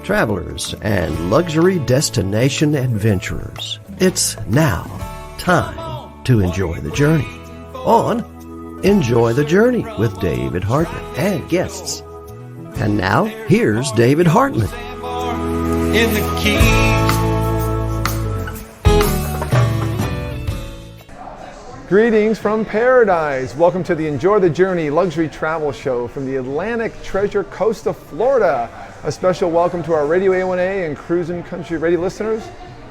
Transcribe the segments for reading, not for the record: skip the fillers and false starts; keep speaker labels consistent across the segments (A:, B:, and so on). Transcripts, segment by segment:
A: Travelers and luxury destination adventurers, it's now time to enjoy the journey on Enjoy the Journey with David Hartman and guests. And now, here's David Hartman.
B: In the Keys.
C: Greetings from paradise. Welcome to the Enjoy the Journey luxury travel show from the Atlantic Treasure Coast of Florida. A special welcome to our Radio A1A and Cruisin' Country Radio listeners,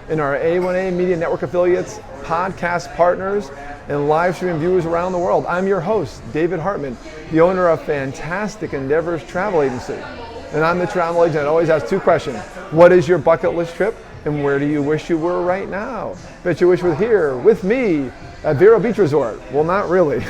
C: and our A1A Media Network affiliates, podcast partners, and live streaming viewers around the world. I'm your host, David Hartman, the owner of Fantastic Endeavors Travel Agency. And I'm the travel agent that always asks two questions. What is your bucket list trip? And where do you wish you were right now? Bet you wish you were here with me at Vero Beach Resort. Well, not really.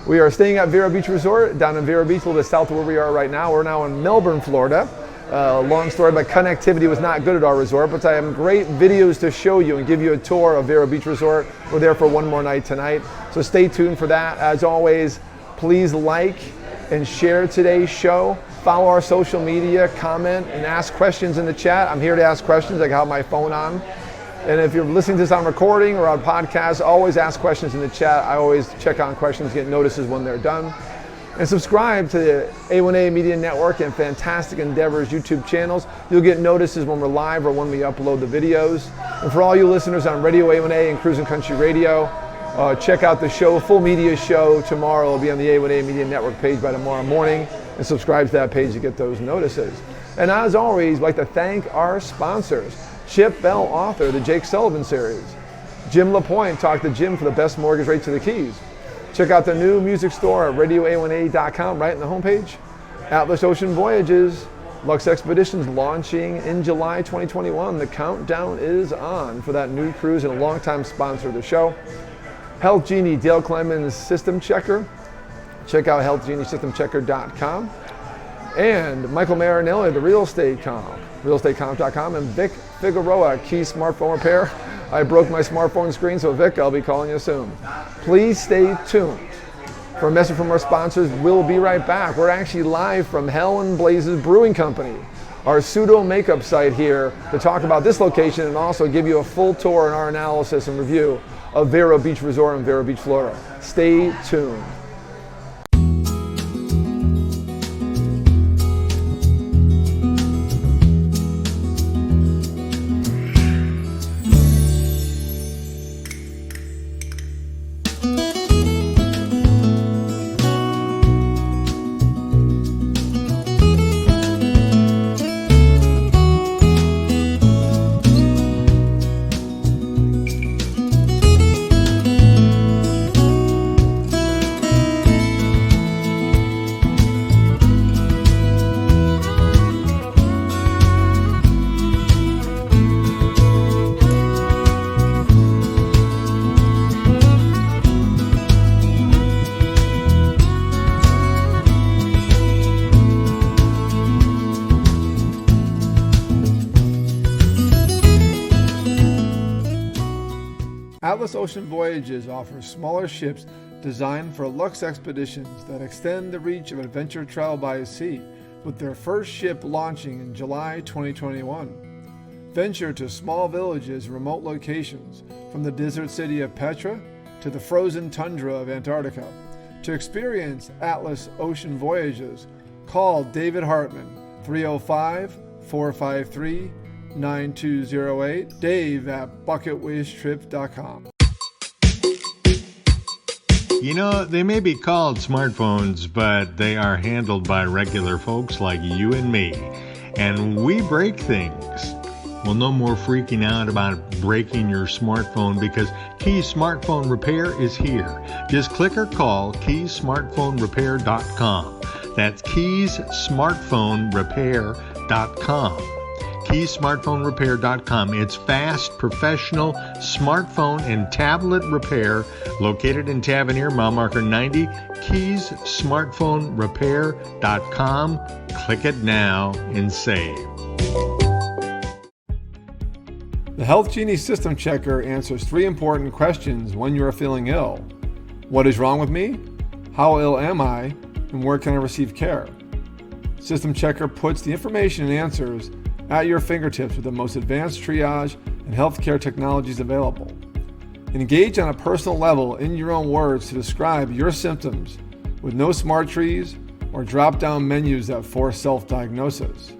C: We are staying at Vero Beach Resort down in Vero Beach, a little bit south of where we are right now. We're now in Melbourne, Florida. Long story, but connectivity was not good at our resort, but I have great videos to show you and give you a tour of Vero Beach Resort. We're there for one more night tonight, so stay tuned for that. As always, please like and share today's show. Follow our social media, comment, and ask questions in the chat. I'm here to ask questions. I have my phone on. And if you're listening to this on recording or on podcast, always ask questions in the chat. I always check on questions, get notices when they're done. And subscribe to the A1A Media Network and Fantastic Endeavors YouTube channels. You'll get notices when we're live or when we upload the videos. And for all you listeners on Radio A1A and Cruisin' Country Radio, check out the show, full media show tomorrow. It'll be on the A1A Media Network page by tomorrow morning, and subscribe to that page to get those notices. And as always, I'd like to thank our sponsors. Chip Bell, author of the Jake Sullivan series. Jim LaPointe, talk to Jim for the best mortgage rates of the Keys. Check out the new music store at RadioA1A.com, right on the homepage. Atlas Ocean Voyages, Lux Expeditions launching in July 2021. The countdown is on for that new cruise and a longtime sponsor of the show. Health Genie, Dale Clemens System Checker. Check out healthgeniesystemchecker.com. And Michael Marinelli, the Real Estate Comp, realestatecomp.com, and Vic Figueroa, Keys Smartphone Repair. I broke my smartphone screen, so Vic, I'll be calling you soon. Please stay tuned for a message from our sponsors. We'll be right back. We're actually live from Hell and Blazes Brewing Company, our pseudo makeup site here, to talk about this location and also give you a full tour and our analysis and review of Vero Beach Resort in Vero Beach, Florida. Stay tuned. Atlas Ocean Voyages offers smaller ships designed for luxe expeditions that extend the reach of adventure travel by sea, with their first ship launching in July 2021. Venture to small villages and remote locations, from the desert city of Petra to the frozen tundra of Antarctica. To experience Atlas Ocean Voyages, call David Hartman, 305-453-9208, Dave at bucketwishtrip.com.
D: You know, they may be called smartphones, but they are handled by regular folks like you and me. And we break things. Well, no more freaking out about breaking your smartphone, because Keys Smartphone Repair is here. Just click or call keysmartphonerepair.com. That's keysmartphonerepair.com. keysmartphonerepair.com. It's fast, professional smartphone and tablet repair located in Tavernier, mile marker 90, keysmartphonerepair.com. Click it now and save.
C: The Health Genie System Checker answers 3 important questions when you are feeling ill. What is wrong with me? How ill am I? and where can I receive care? System Checker puts the information and answers at your fingertips with the most advanced triage and healthcare technologies available. Engage on a personal level in your own words to describe your symptoms with no smart trees or drop-down menus that force self-diagnosis.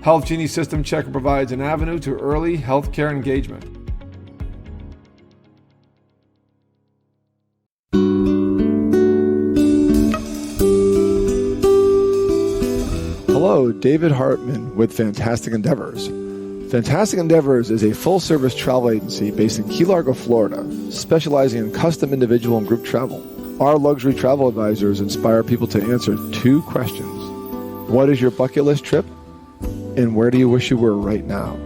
C: Health Genie System Checker provides an avenue to early healthcare engagement. Hello, David Hartman with Fantastic Endeavors. Fantastic Endeavors is a full-service travel agency based in Key Largo, Florida, specializing in custom individual and group travel. Our luxury travel advisors inspire people to answer 2 questions. What is your bucket list trip? And where do you wish you were right now?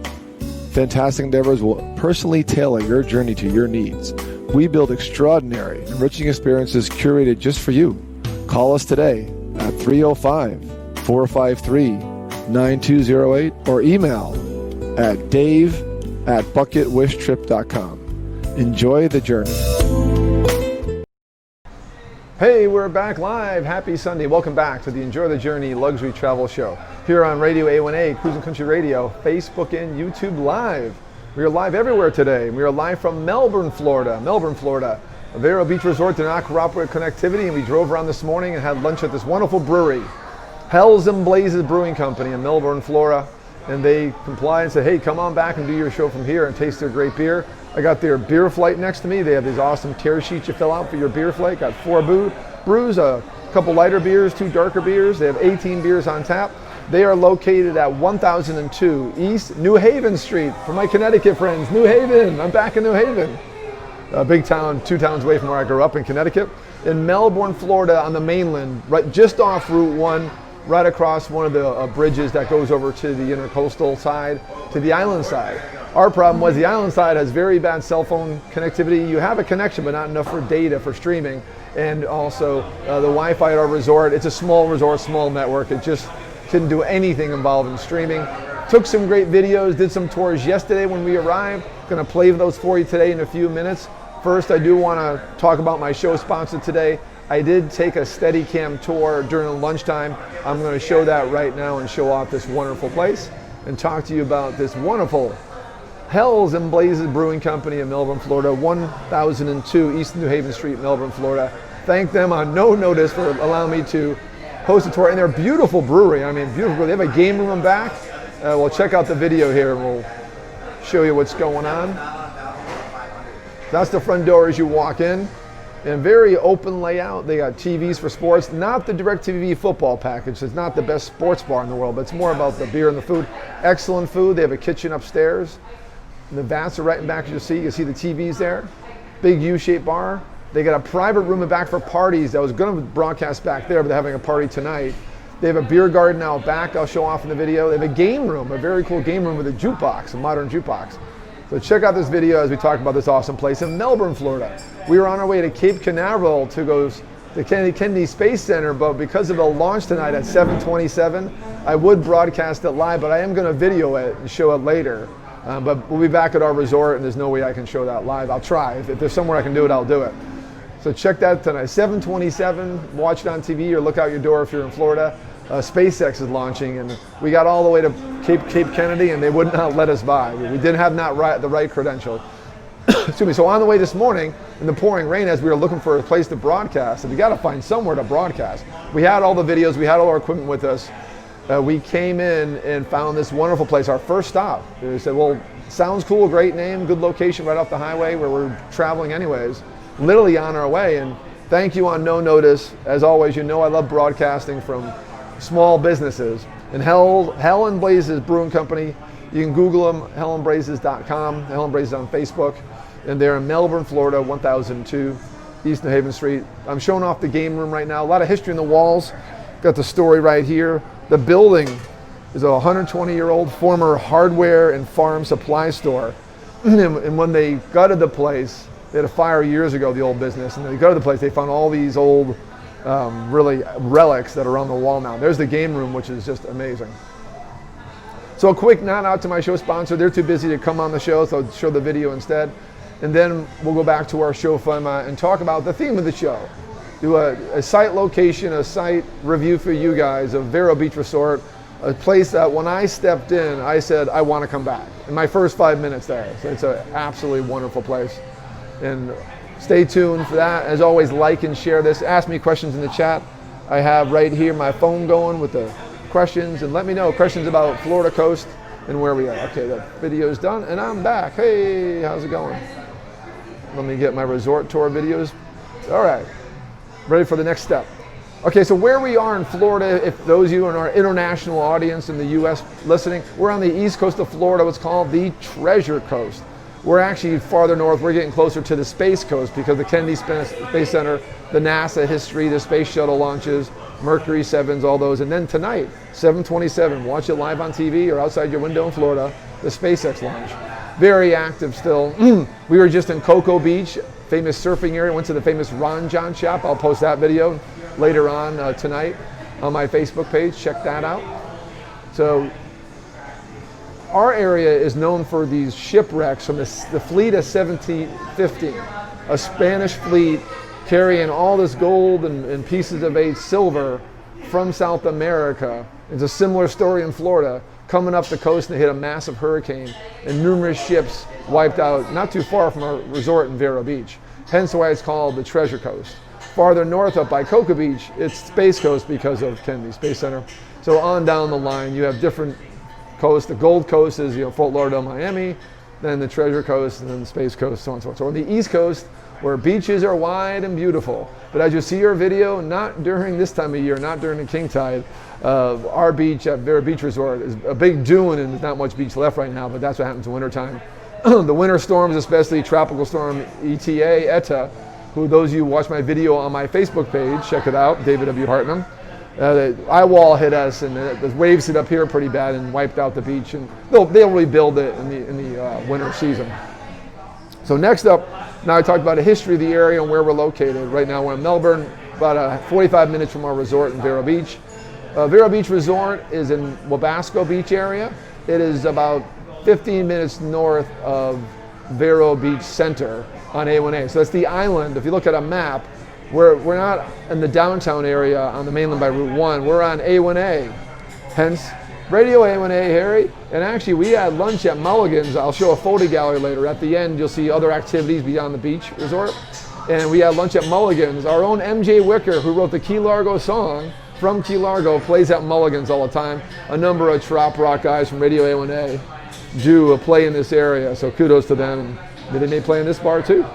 C: Fantastic Endeavors will personally tailor your journey to your needs. We build extraordinary, enriching experiences curated just for you. Call us today at 305-453-9208 or email at dave@bucketwishtrip.com. Enjoy the journey. Hey, we're back live. Happy Sunday. Welcome back to the Enjoy the Journey Luxury Travel Show here on RadioA1A, Cruising Country Radio, Facebook and YouTube Live. We are live everywhere today. We are live from Melbourne, Florida. Vero Beach Resort did not cooperate with connectivity, and we drove around this morning and had lunch at this wonderful brewery, Hells and Blazes Brewing Company in Melbourne, Florida. And they complied and said, hey, come on back and do your show from here and taste their great beer. I got their beer flight next to me. They have these awesome tear sheets you fill out for your beer flight. Got 4 brews, a couple lighter beers, 2 darker beers. They have 18 beers on tap. They are located at 1002 East New Haven Street. For my Connecticut friends, New Haven. I'm back in New Haven. A big town, 2 towns away from where I grew up in Connecticut. In Melbourne, Florida on the mainland, right just off Route 1. Right across one of the bridges that goes over to the intercoastal side, to the island side. Our problem was the island side has very bad cell phone connectivity. You have a connection, but not enough for data for streaming. And also the Wi-Fi at our resort, it's a small resort, small network. It just didn't do anything involved in streaming. Took some great videos, did some tours yesterday when we arrived. Gonna play those for you today in a few minutes. First, I do wanna talk about my show sponsor today. I did take a Steadicam tour during lunchtime. I'm going to show that right now and show off this wonderful place and talk to you about this wonderful Hells and Blazes Brewing Company in Melbourne, Florida, 1002 East New Haven Street, Melbourne, Florida. Thank them on no notice for allowing me to host a tour. And they're a beautiful brewery. I mean, beautiful. They have a game room in back. We'll check out the video here and we'll show you what's going on. That's the front door as you walk in. And very open layout. They got TVs for sports, not the DirecTV football package. It's not the best sports bar in the world, but it's more about the beer and the food. Excellent food. They have a kitchen upstairs. And the vats are right in back as you see. You see the TVs there. Big U-shaped bar. They got a private room in back for parties. I was going to broadcast back there, but they're having a party tonight. They have a beer garden out back. I'll show off in the video. They have a game room, a very cool game room with a jukebox, a modern jukebox. So check out this video as we talk about this awesome place in Melbourne, Florida. We were on our way to Cape Canaveral to go to the Kennedy Space Center, but because of the launch tonight at 7:27, I would broadcast it live, but I am going to video it and show it later. But we'll be back at our resort, and there's no way I can show that live. I'll try. If there's somewhere I can do it, I'll do it. So check that tonight, 7:27. Watch it on TV or look out your door if you're in Florida. SpaceX is launching, and we got all the way to Cape Kennedy, and they would not let us by. We didn't have the right credential. Excuse me. So on the way this morning, in the pouring rain, as we were looking for a place to broadcast, and we got to find somewhere to broadcast. We had all the videos, we had all our equipment with us. We came in and found this wonderful place, our first stop. We said, well, sounds cool, great name, good location right off the highway where we're traveling anyways, literally on our way. And thank you on no notice. As always, you know I love broadcasting from small businesses. And Hell and Blazes Brewing Company, you can Google them, hellandblazes.com, Hell and Blazes on Facebook. And they're in Melbourne, Florida, 1002 East New Haven Street. I'm showing off the game room right now. A lot of history in the walls. Got the story right here. The building is a 120-year-old former hardware and farm supply store. And when they gutted the place, they had a fire years ago, the old business, and they gutted the place, they found all these old really relics that are on the wall now. There's the game room, which is just amazing. So a quick nod out to my show sponsor. They're too busy to come on the show, so I'll show the video instead. And then we'll go back to our show format and talk about the theme of the show. do a site location, a site review for you guys of Vero Beach Resort, a place that when I stepped in, I said, I want to come back in my first 5 minutes there. So it's an absolutely wonderful place. And stay tuned for that. As always, like and share this. Ask me questions in the chat. I have right here my phone going with the questions, and let me know questions about Florida coast and where we are. Okay, the video's done and I'm back. Hey, how's it going? Let me get my resort tour videos. All right, ready for the next step. Okay, so where we are in Florida, if those of you in our international audience in the US listening, we're on the east coast of Florida, what's called the Treasure Coast. We're actually farther north, we're getting closer to the Space Coast because the Kennedy Space Center, the NASA history, the space shuttle launches, Mercury 7s, all those. And then tonight, 7/27, watch it live on TV or outside your window in Florida, the SpaceX launch. Very active still. We were just in Cocoa Beach, famous surfing area, went to the famous Ron John shop. I'll post that video later on tonight on my Facebook page. Check that out. So our area is known for these shipwrecks from the fleet of 1715, a Spanish fleet carrying all this gold and pieces of silver from South America. It's a similar story in Florida, coming up the coast and they hit a massive hurricane and numerous ships wiped out not too far from our resort in Vero Beach. Hence why it's called the Treasure Coast. Farther north up by Cocoa Beach, it's Space Coast because of Kennedy Space Center. So on down the line, you have different coasts. The Gold Coast is Fort Lauderdale, Miami, then the Treasure Coast, and then the Space Coast, so on and so on. So on the East Coast, where beaches are wide and beautiful. But as you see our video, not during this time of year, not during the king tide, our beach at Vero Beach Resort is a big dune and there's not much beach left right now, but that's what happens in wintertime. The winter storms, especially Tropical Storm Eta, who those of you who watch my video on my Facebook page, check it out, David W. Hartman. The eye wall hit us and the waves hit up here pretty bad and wiped out the beach, and they'll rebuild it in the winter season. So next up, now I talked about the history of the area and where we're located. Right now we're in Melbourne, about 45 minutes from our resort in Vero Beach. Vero Beach Resort is in Wabasco Beach area. It is about 15 minutes north of Vero Beach Center on A1A. So that's the island. If you look at a map, we're not in the downtown area on the mainland by Route 1. We're on A1A. Hence, RadioA1A, Harry. And actually, we had lunch at Mulligan's. I'll show a photo gallery later. At the end, you'll see other activities beyond the beach resort. And we had lunch at Mulligan's. Our own MJ Wicker, who wrote the Key Largo song from Key Largo, plays at Mulligan's all the time. A number of trop rock guys from RadioA1A do a play in this area, so kudos to them. And they may play in this bar too.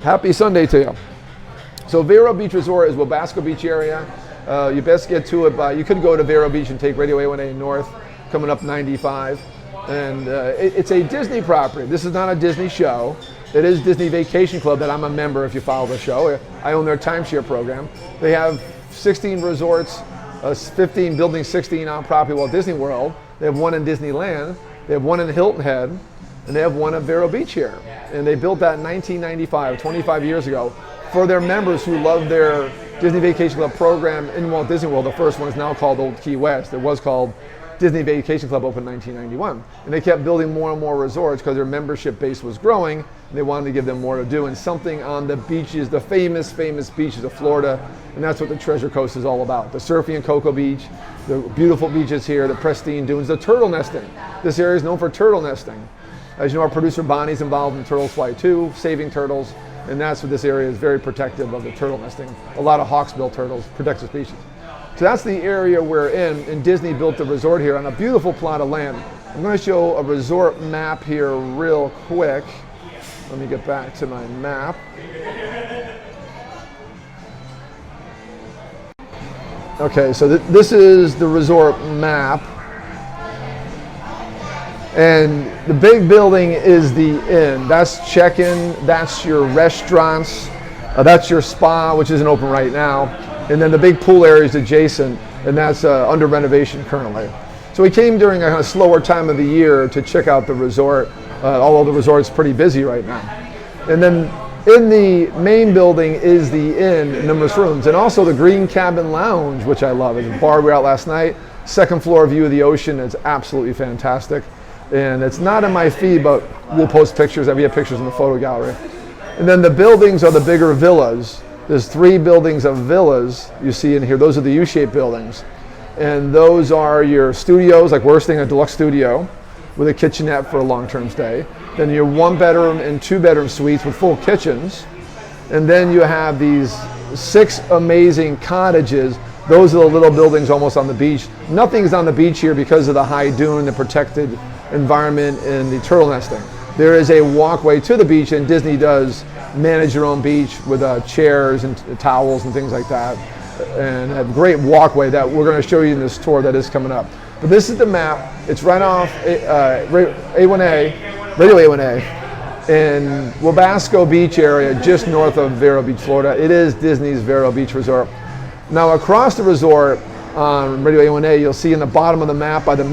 C: Happy Sunday to you. So Vero Beach Resort is Wabasco Beach area. You best get to it by, you could go to Vero Beach and take RadioA1A north, coming up 95. And it's a Disney property. This is not a Disney show. It is Disney Vacation Club that I'm a member if you follow the show. I own their timeshare program. They have 16 resorts, 15 building 16 on property Walt Disney World. They have one in Disneyland. They have one in Hilton Head. And they have one at Vero Beach here. And they built that in 1995, 25 years ago, for their members who love their Disney Vacation Club program in Walt Disney World. The first one is now called Old Key West. It was called Disney Vacation Club, opened in 1991. And they kept building more and more resorts because their membership base was growing. And they wanted to give them more to do and something on the beaches, the famous beaches of Florida. And that's what the Treasure Coast is all about. The surfing in Cocoa Beach, the beautiful beaches here, the pristine dunes, the turtle nesting. This area is known for turtle nesting. As you know, our producer Bonnie's involved in Turtles Fly too, saving turtles, and that's what this area is, very protective of the turtle nesting. A lot of hawksbill turtles, protected species. So that's the area we're in, and Disney built the resort here on a beautiful plot of land. I'm going to show a resort map here real quick. Let me get back to my map. Okay, so this is the resort map. And the big building is the inn. That's check-in, that's your restaurants, that's your spa, which isn't open right now. And then the big pool area is adjacent, and that's under renovation currently. So we came during a kind of slower time of the year to check out the resort, although the resort's pretty busy right now. And then in the main building is the inn, numerous rooms, and also the Green Cabin Lounge, which I love. It's a bar we were at last night, second floor view of the ocean. It's absolutely fantastic. And it's not in my feed, but we'll post pictures. We have pictures in the photo gallery. And then the buildings are the bigger villas. There's 3 buildings of villas you see in here. Those are the U-shaped buildings. And those are your studios, like we're staying in a deluxe studio with a kitchenette for a long-term stay. Then your 1-bedroom and 2-bedroom suites with full kitchens. And then you have these 6 amazing cottages. Those are the little buildings almost on the beach. Nothing's on the beach here because of the high dune, the protected environment, and the turtle nesting. There is a walkway to the beach, and Disney does manage your own beach with chairs and towels and things like that. And a great walkway that we're going to show you in this tour that is coming up. But this is the map. It's right off A1A, Radio A1A, in Wabasco Beach area, just north of Vero Beach, Florida. It is Disney's Vero Beach Resort. Now across the resort on Radio A1A, you'll see in the bottom of the map by the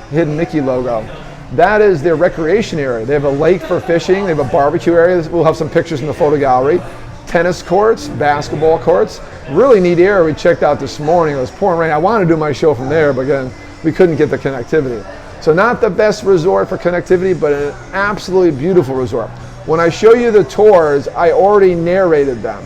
C: hidden Mickey logo. That is their recreation area. They have a lake for fishing. They have a barbecue area. We'll have some pictures in the photo gallery. Tennis courts, basketball courts. Really neat area we checked out this morning. It was pouring rain. I wanted to do my show from there, but again, we couldn't get the connectivity. So not the best resort for connectivity, but an absolutely beautiful resort. When I show you the tours, I already narrated them.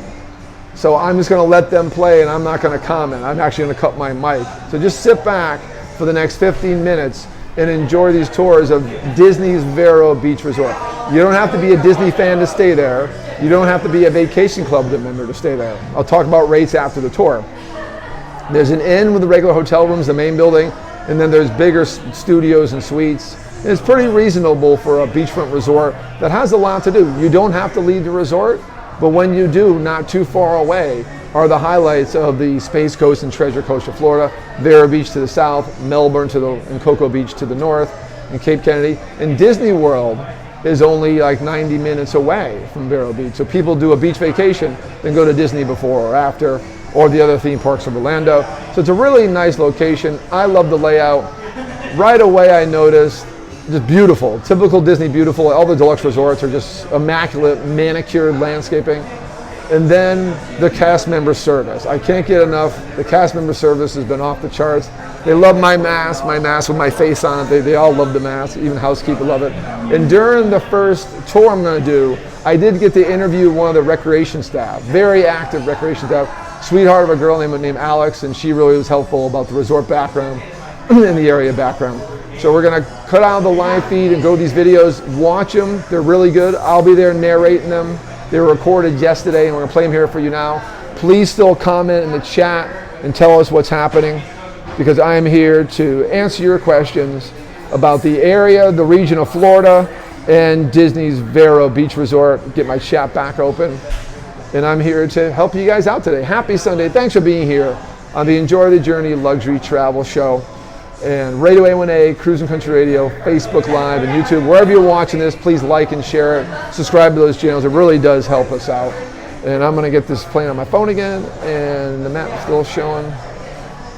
C: So I'm just going to let them play and I'm not going to comment. I'm actually going to cut my mic. So just sit back for the next 15 minutes and enjoy these tours of Disney's Vero Beach Resort. You don't have to be a Disney fan to stay there. You don't have to be a vacation club member to stay there. I'll talk about rates after the tour. There's an inn with the regular hotel rooms, the main building, and then there's bigger studios and suites. And it's pretty reasonable for a beachfront resort that has a lot to do. You don't have to leave the resort, but when you do, not too far away, are the highlights of the Space Coast and Treasure Coast of Florida, Vero Beach to the south, Melbourne and Cocoa Beach to the north, and Cape Kennedy. And Disney World is only like 90 minutes away from Vero Beach. So people do a beach vacation, then go to Disney before or after, or the other theme parks of Orlando. So it's a really nice location. I love the layout. Right away I noticed, just beautiful, typical Disney beautiful. All the deluxe resorts are just immaculate, manicured landscaping. And then the cast member service. I can't get enough. The cast member service has been off the charts. They love my mask with my face on it. They all love the mask, even housekeepers love it. And during the first tour I'm going to do, I did get to interview one of the recreation staff, very active recreation staff, sweetheart of a girl named Alex, and she really was helpful about the resort background and the area background. So we're going to cut out the live feed and go to these videos, watch them. They're really good. I'll be there narrating them. They were recorded yesterday, and we're going to play them here for you now. Please still comment in the chat and tell us what's happening, because I am here to answer your questions about the area, the region of Florida, and Disney's Vero Beach Resort. Get my chat back open. And I'm here to help you guys out today. Happy Sunday. Thanks for being here on the Enjoy the Journey Luxury Travel Show. And Radio A1A, Cruising Country Radio, Facebook Live, and YouTube. Wherever you're watching this, please like and share it. Subscribe to those channels. It really does help us out. And I'm going to get this playing on my phone again. And the map's still showing.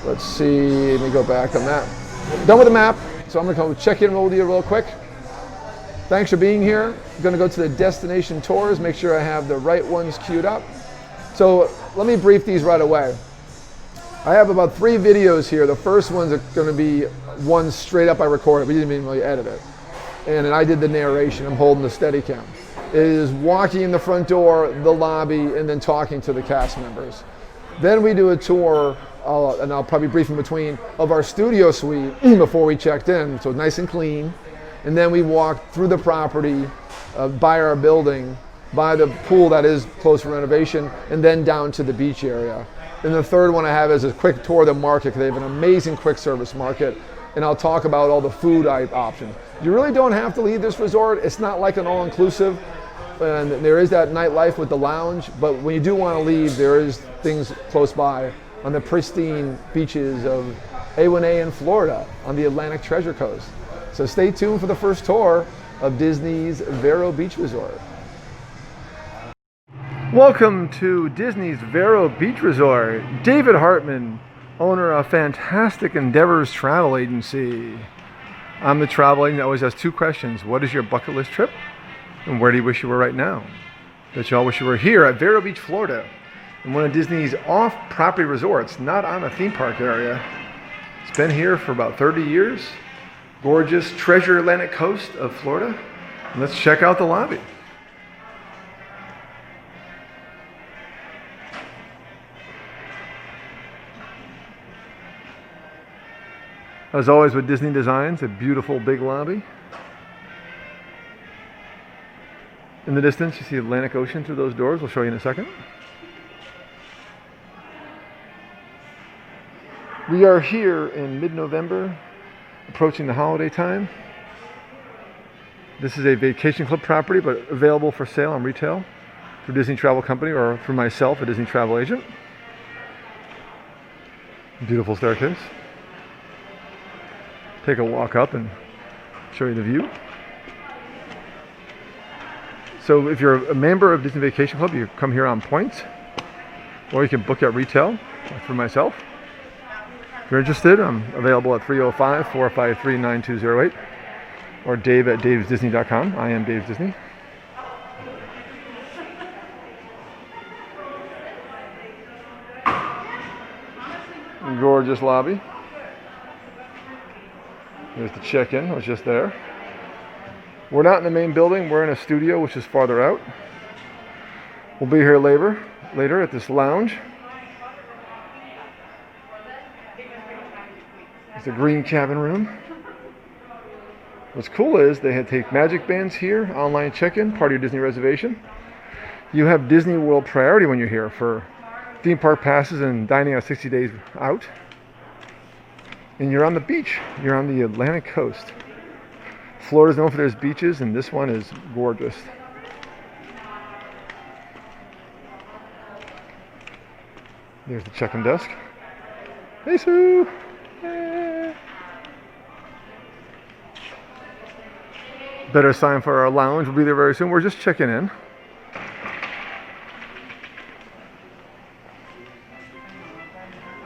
C: Let's see. Let me go back on that. Done with the map. So I'm going to come check in with you real quick. Thanks for being here. I'm going to go to the destination tours. Make sure I have the right ones queued up. So let me brief these right away. I have about 3 videos here. The first one's going to be one straight up I recorded. We didn't even really edit it. And then I did the narration. I'm holding the Steadicam. It is walking in the front door, the lobby, and then talking to the cast members. Then we do a tour, and I'll probably brief in between, of our studio suite before we checked in. So nice and clean. And then we walk through the property, by our building, by the pool that is closed for renovation, and then down to the beach area. And the third one I have is a quick tour of the market. They have an amazing quick service market, and I'll talk about all the food options. You really don't have to leave this resort. It's not like an all-inclusive, and there is that nightlife with the lounge, but when you do want to leave, there is things close by on the pristine beaches of A1A in Florida on the Atlantic Treasure Coast. So stay tuned for the first tour of Disney's Vero Beach Resort. Welcome to Disney's Vero Beach Resort. David Hartman, owner of Fantastic Endeavors Travel Agency. I'm the travel agent that always has 2 questions. What is your bucket list trip? And where do you wish you were right now? Bet you all wish you were here at Vero Beach, Florida, in one of Disney's off-property resorts, not on a theme park area. It's been here for about 30 years. Gorgeous treasure Atlantic coast of Florida. And let's check out the lobby. As always with Disney Designs, a beautiful big lobby. In the distance, you see Atlantic Ocean through those doors. We'll show you in a second. We are here in mid-November, approaching the holiday time. This is a vacation club property, but available for sale on retail through Disney Travel Company or through myself, a Disney travel agent. Beautiful staircase. Take a walk up and show you the view. So if you're a member of Disney Vacation Club, you come here on points, or you can book at retail through myself. If you're interested, I'm available at 305-453-9208 or Dave at davesdisney.com. I am Dave Disney. Gorgeous lobby. There's the check-in, I was just there. We're not in the main building, we're in a studio which is farther out. We'll be here later at this lounge. It's a green cabin room. What's cool is they take magic bands here, online check-in, part of your Disney reservation. You have Disney World priority when you're here for theme park passes and dining out 60 days out. And you're on the beach. You're on the Atlantic coast. Florida's known for their beaches, and this one is gorgeous. There's the check-in desk. Hey, Sue! Hey. Better sign for our lounge. We'll be there very soon. We're just checking in.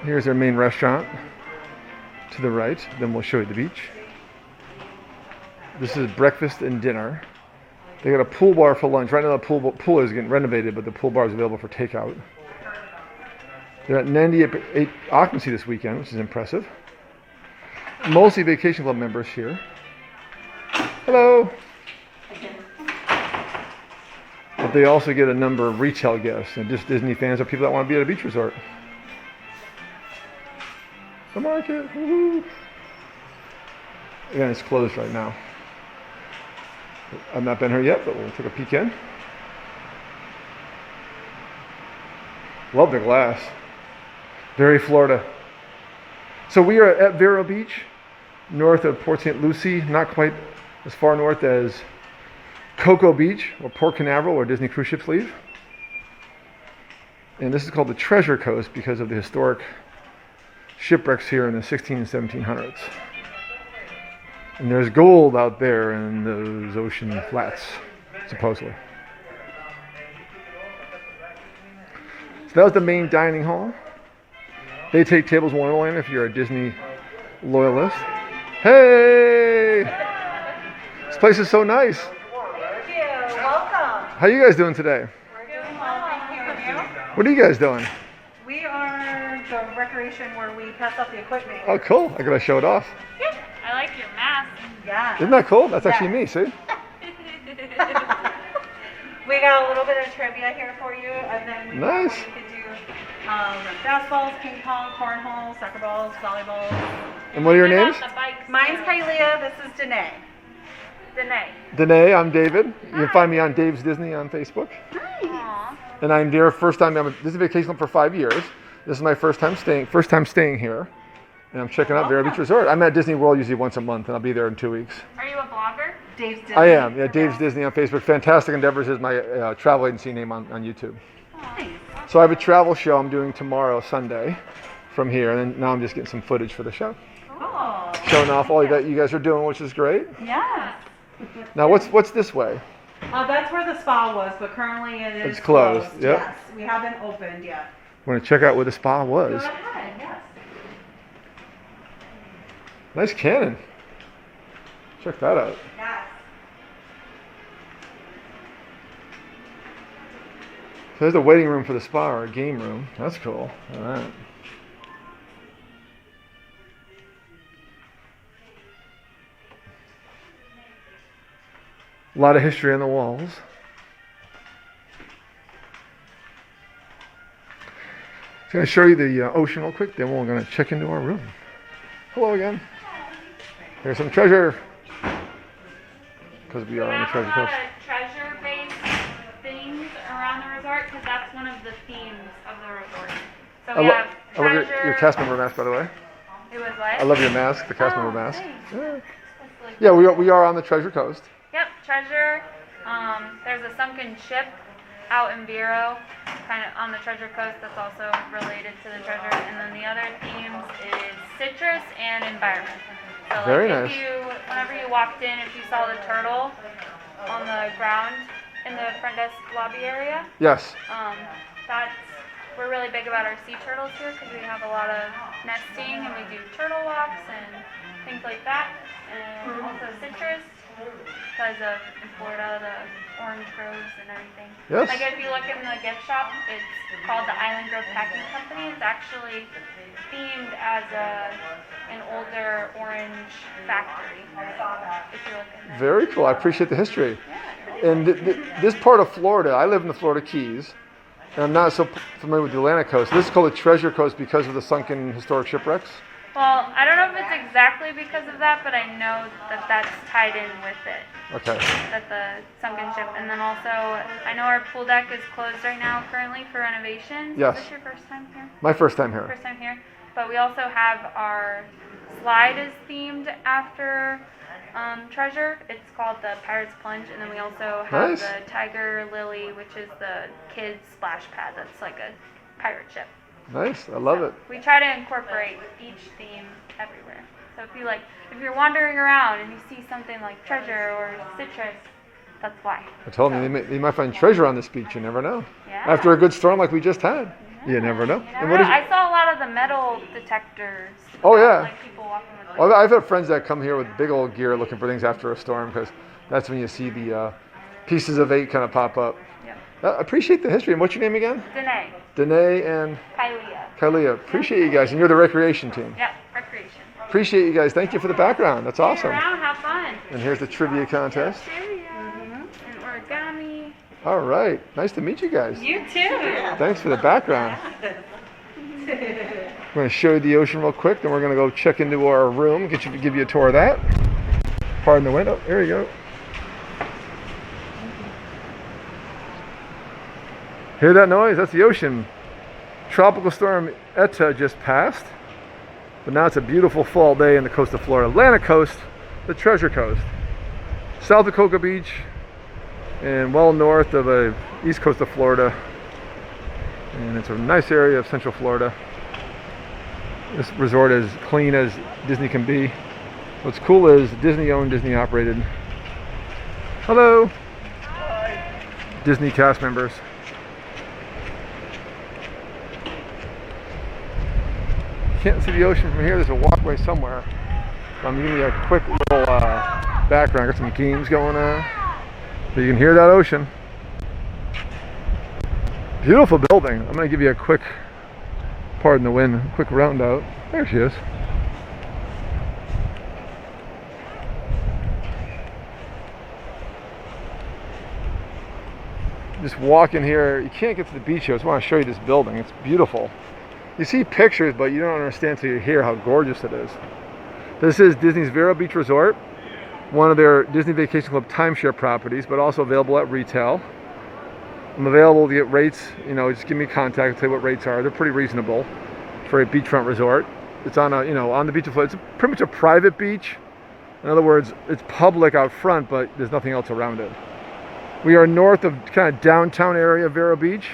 C: Here's our main restaurant to the right. Then we'll show you the beach. This is breakfast and dinner. They got a pool bar for lunch. Right now the pool is getting renovated, but the pool bar is available for takeout. They're at 98% occupancy this weekend, which is impressive. Mostly Vacation Club members here. Hello. But they also get a number of retail guests and just Disney fans or people that want to be at a beach resort. The market. Woo-hoo. Again, it's closed right now. I've not been here yet, but we'll take a peek in. Love the glass. Very Florida. So we are at Vero Beach, north of Port St. Lucie, not quite as far north as Cocoa Beach or Port Canaveral, where Disney cruise ships leave. And this is called the Treasure Coast because of the historic shipwrecks here in the 16 and 1700s. And there's gold out there in those ocean flats, supposedly. So that was the main dining hall. They take tables Wonderland if you're a Disney loyalist. Hey! This place is so nice.
E: Thank you. Welcome.
C: How you guys doing today?
E: We're doing well, thank you. And you?
C: What are you guys doing?
E: We are the recreation where we pass out the equipment.
C: Oh, cool. I gotta show it off.
F: I like your mask.
E: Yeah.
C: Isn't that cool? That's actually me, see?
E: We got a little bit of trivia here for you, and then we
C: Nice.
E: you could do basketballs, ping pong, cornhole, soccer balls, volleyballs.
C: And what are your names?
F: The bikes.
E: Mine's Kylia. This is Danae.
F: Danae.
C: Danae, I'm David. You can find me on Dave's Disney on Facebook.
F: Aw.
C: And I'm there first time. This is a vacation club for 5 years. This is my first time staying here. And I'm checking out Vero Beach Resort. I'm at Disney World usually once a month, and I'll be there in 2 weeks.
F: Are you a blogger?
E: Dave's Disney.
C: I am. Yeah, Dave's Disney on Facebook. Fantastic Endeavors is my travel agency name on YouTube.
E: Nice.
C: So I have a travel show I'm doing tomorrow, Sunday, from here. And then now I'm just getting some footage for the show.
E: Cool.
C: Showing off all that you guys are doing, which is great.
E: Yes.
C: Now, what's this way?
E: That's where the spa was, but currently it is
C: It's closed, yep.
E: Yes, we haven't opened yet.
C: I want to check out where the spa was.
E: Go ahead, yes.
C: Nice cannon. Check that out.
E: Yes.
C: So there's a waiting room for the spa or a game room. That's cool. All right. A lot of history on the walls. So I'm going to show you the ocean real quick, then we're going to check into our room. Hello again. Here's some treasure. Because we are
F: We
C: on the
F: have a
C: Treasure
F: lot
C: Coast.
F: of treasure-based things around the resort because that's one of the themes of the resort. So
C: I
F: we have
C: I love
F: treasure.
C: your cast member mask, by the way.
F: It was what?
C: I love your mask, the cast member
F: Oh,
C: mask.
F: thanks.
C: Yeah,
F: That's really
C: yeah,
F: cool.
C: we are on the Treasure Coast.
F: Yep, treasure. There's a sunken ship out in Vero, kind of on the Treasure Coast. That's also related to the treasure. And then the other themes is citrus and environment. So like
C: Very
F: if
C: nice.
F: whenever you walked in, if you saw the turtle on the ground in the front desk lobby area,
C: Yes.
F: we're really big about our sea turtles here because we have a lot of nesting and we do turtle walks and things like that. And also citrus because of in Florida the orange groves and everything.
C: Yes.
F: Like if you look in the gift shop, it's called the Island Grove Packing Company. It's actually themed as an older orange factory. If you look in there.
C: Very cool. I appreciate the history. And this part of Florida, I live in the Florida Keys, and I'm not so familiar with the Atlantic coast. This is called the Treasure Coast because of the sunken historic shipwrecks.
F: Well, I don't know if it's exactly because of that, but I know that that's tied in with it.
C: Okay.
F: That the sunken ship. And then also, I know our pool deck is closed right now currently for renovations.
C: Yes.
F: Is this your first time here?
C: My first time here.
F: First time here. But we also have our slide is themed after treasure. It's called the Pirate's Plunge. And then we also have
C: Nice.
F: the Tiger Lily, which is the kids splash pad. That's like a pirate ship.
C: Nice. I love it.
F: We try to incorporate each theme everywhere. So if you're wandering around and you see something like treasure or citrus, that's why.
C: I told you they might find treasure on this beach. You never know.
F: Yeah.
C: After a good storm like we just had, you never know.
F: You never
C: And what
F: know.
C: is?
F: I saw a lot of the metal detectors.
C: Oh, yeah.
F: Like people walking with.
C: Well, I've had friends that come here with big old gear looking for things after a storm because that's when you see the pieces of 8 kind of pop up.
F: Yep.
C: I appreciate the history. And what's your name again?
F: Danae,
C: Danae and
F: Kylia.
C: Kalia. Appreciate you guys. And you're the recreation team.
F: Yep, recreation.
C: Appreciate you guys. Thank you for the background. That's
F: Hang
C: awesome.
F: around, have fun.
C: And here's the trivia contest.
F: Trivia and origami.
C: All right. Nice to meet you guys.
F: You too.
C: Thanks for the background. I'm going to show you the ocean real quick, then we're going to go check into our room, give you a tour of that. Pardon the window. There you go. Hear that noise? That's the ocean. Tropical storm Eta just passed, but now it's a beautiful fall day in the coast of Florida. Atlantic coast, the Treasure Coast. South of Cocoa Beach and well north of the east coast of Florida. And it's a nice area of Central Florida. This resort is clean as Disney can be. What's cool is Disney owned, Disney operated. Hello. Hi. Disney cast members. Can't see the ocean from here. There's a walkway somewhere. So I'm giving you a quick little background. Got some games going on. So you can hear that ocean. Beautiful building. I'm going to give you a quick, pardon the wind, quick round out. There she is. Just walking here, you can't get to the beach here. I just want to show you this building. It's beautiful. You see pictures, but you don't understand till you hear how gorgeous it is. This is Disney's Vero Beach Resort, one of their Disney Vacation Club timeshare properties, but also available at retail. I'm available to get rates, just give me contact, I'll tell you what rates are. They're pretty reasonable for a beachfront resort. It's on on the beach of Florida. It's pretty much a private beach. In other words, it's public out front, but there's nothing else around it. We are north of kind of downtown area of Vero Beach.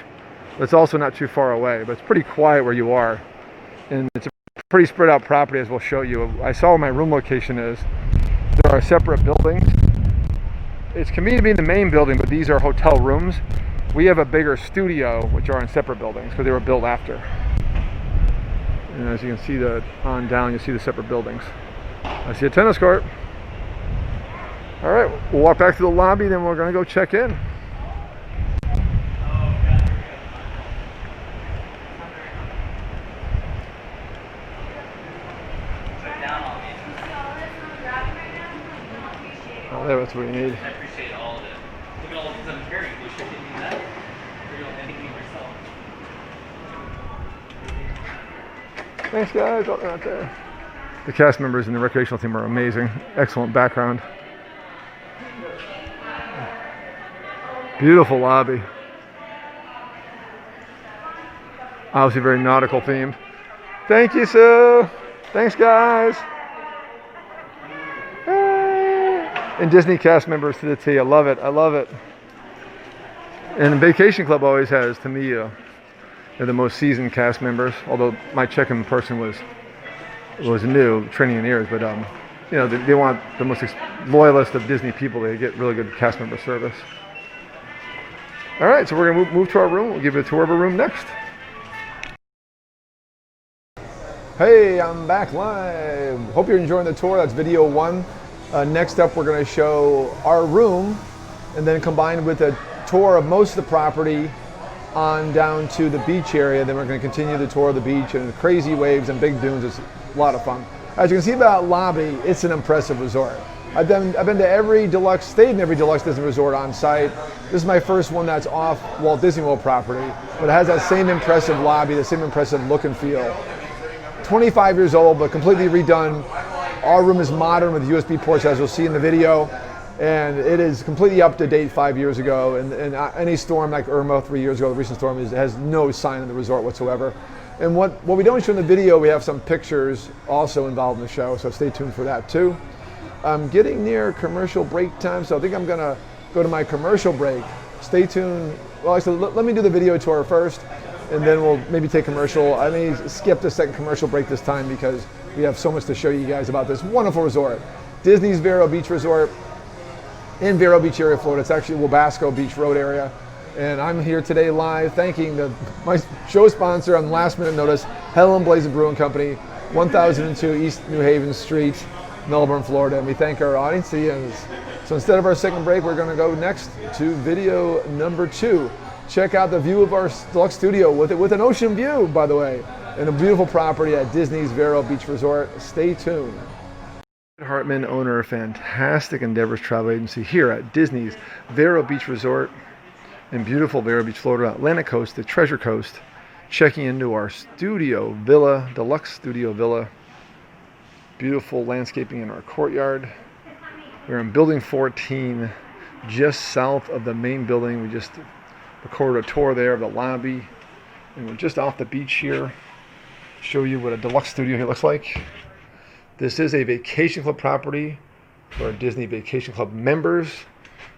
C: That's also not too far away, but it's pretty quiet where you are. And it's a pretty spread out property, as we'll show you. I saw where my room location is. There are separate buildings. It's convenient to be in the main building, but these are hotel rooms. We have a bigger studio, which are in separate buildings because they were built after. And as you can see on down, you see the separate buildings. I see a tennis court. All right, we'll walk back to the lobby, then we're going to go check in. Oh, that's what you need.
G: I appreciate all of it. Look at all the things I'm carrying. Wish I could do that. Or you don't anything yourself.
C: Thanks, guys. Oh, they're not there. The cast members and the recreational team are amazing. Excellent background. Beautiful lobby. Obviously very nautical themed. Thank you, Sue. Thanks, guys. And Disney cast members to the T. I love it. I love it. And the Vacation Club always has, to me, they're the most seasoned cast members. Although my check-in person was new, training in years, but you know, they want the most loyalist of Disney people. They get really good cast member service. All right, so we're gonna move to our room. We'll give you a tour of our room next. Hey, I'm back live. Hope you're enjoying the tour. That's video 1. Next up, we're going to show our room, and then combined with a tour of most of the property on down to the beach area. Then we're going to continue the tour of the beach and the crazy waves and big dunes. It's a lot of fun. As you can see about lobby, it's an impressive resort. I've been to every deluxe, stayed in every deluxe Disney resort on site. This is my first one that's off Walt Disney World property, but it has that same impressive lobby, the same impressive look and feel. 25 years old, but completely redone. Our room is modern with USB ports, as you'll see in the video, and it is completely up to date 5 years ago. And any storm like Irma 3 years ago, the recent storm, has no sign of the resort whatsoever. And what we don't show in the video, we have some pictures also involved in the show, so stay tuned for that too. I'm getting near commercial break time, so I think I'm gonna go to my commercial break. Stay tuned. Well, actually, let me do the video tour first, and then we'll maybe take commercial. I may skip the second commercial break this time because we have so much to show you guys about this wonderful resort. Disney's Vero Beach Resort in Vero Beach area, Florida. It's actually Wabasco Beach Road area. And I'm here today live thanking my show sponsor on last minute notice, Helen Blaze Brewing Company, 1002 East New Haven Street, Melbourne, Florida. And we thank our audience. So instead of our second break, we're gonna go next to video number 2. Check out the view of our deluxe studio with an ocean view, by the way, and a beautiful property at Disney's Vero Beach Resort. Stay tuned. Hartman, owner of Fantastic Endeavors Travel Agency here at Disney's Vero Beach Resort in beautiful Vero Beach, Florida, Atlantic Coast, the Treasure Coast, checking into our studio villa, deluxe studio villa. Beautiful landscaping in our courtyard. We're in building 14, just south of the main building. We just recorded a tour there of the lobby, and we're just off the beach here. Show you what a deluxe studio here looks like. This is a vacation club property for our Disney Vacation Club members.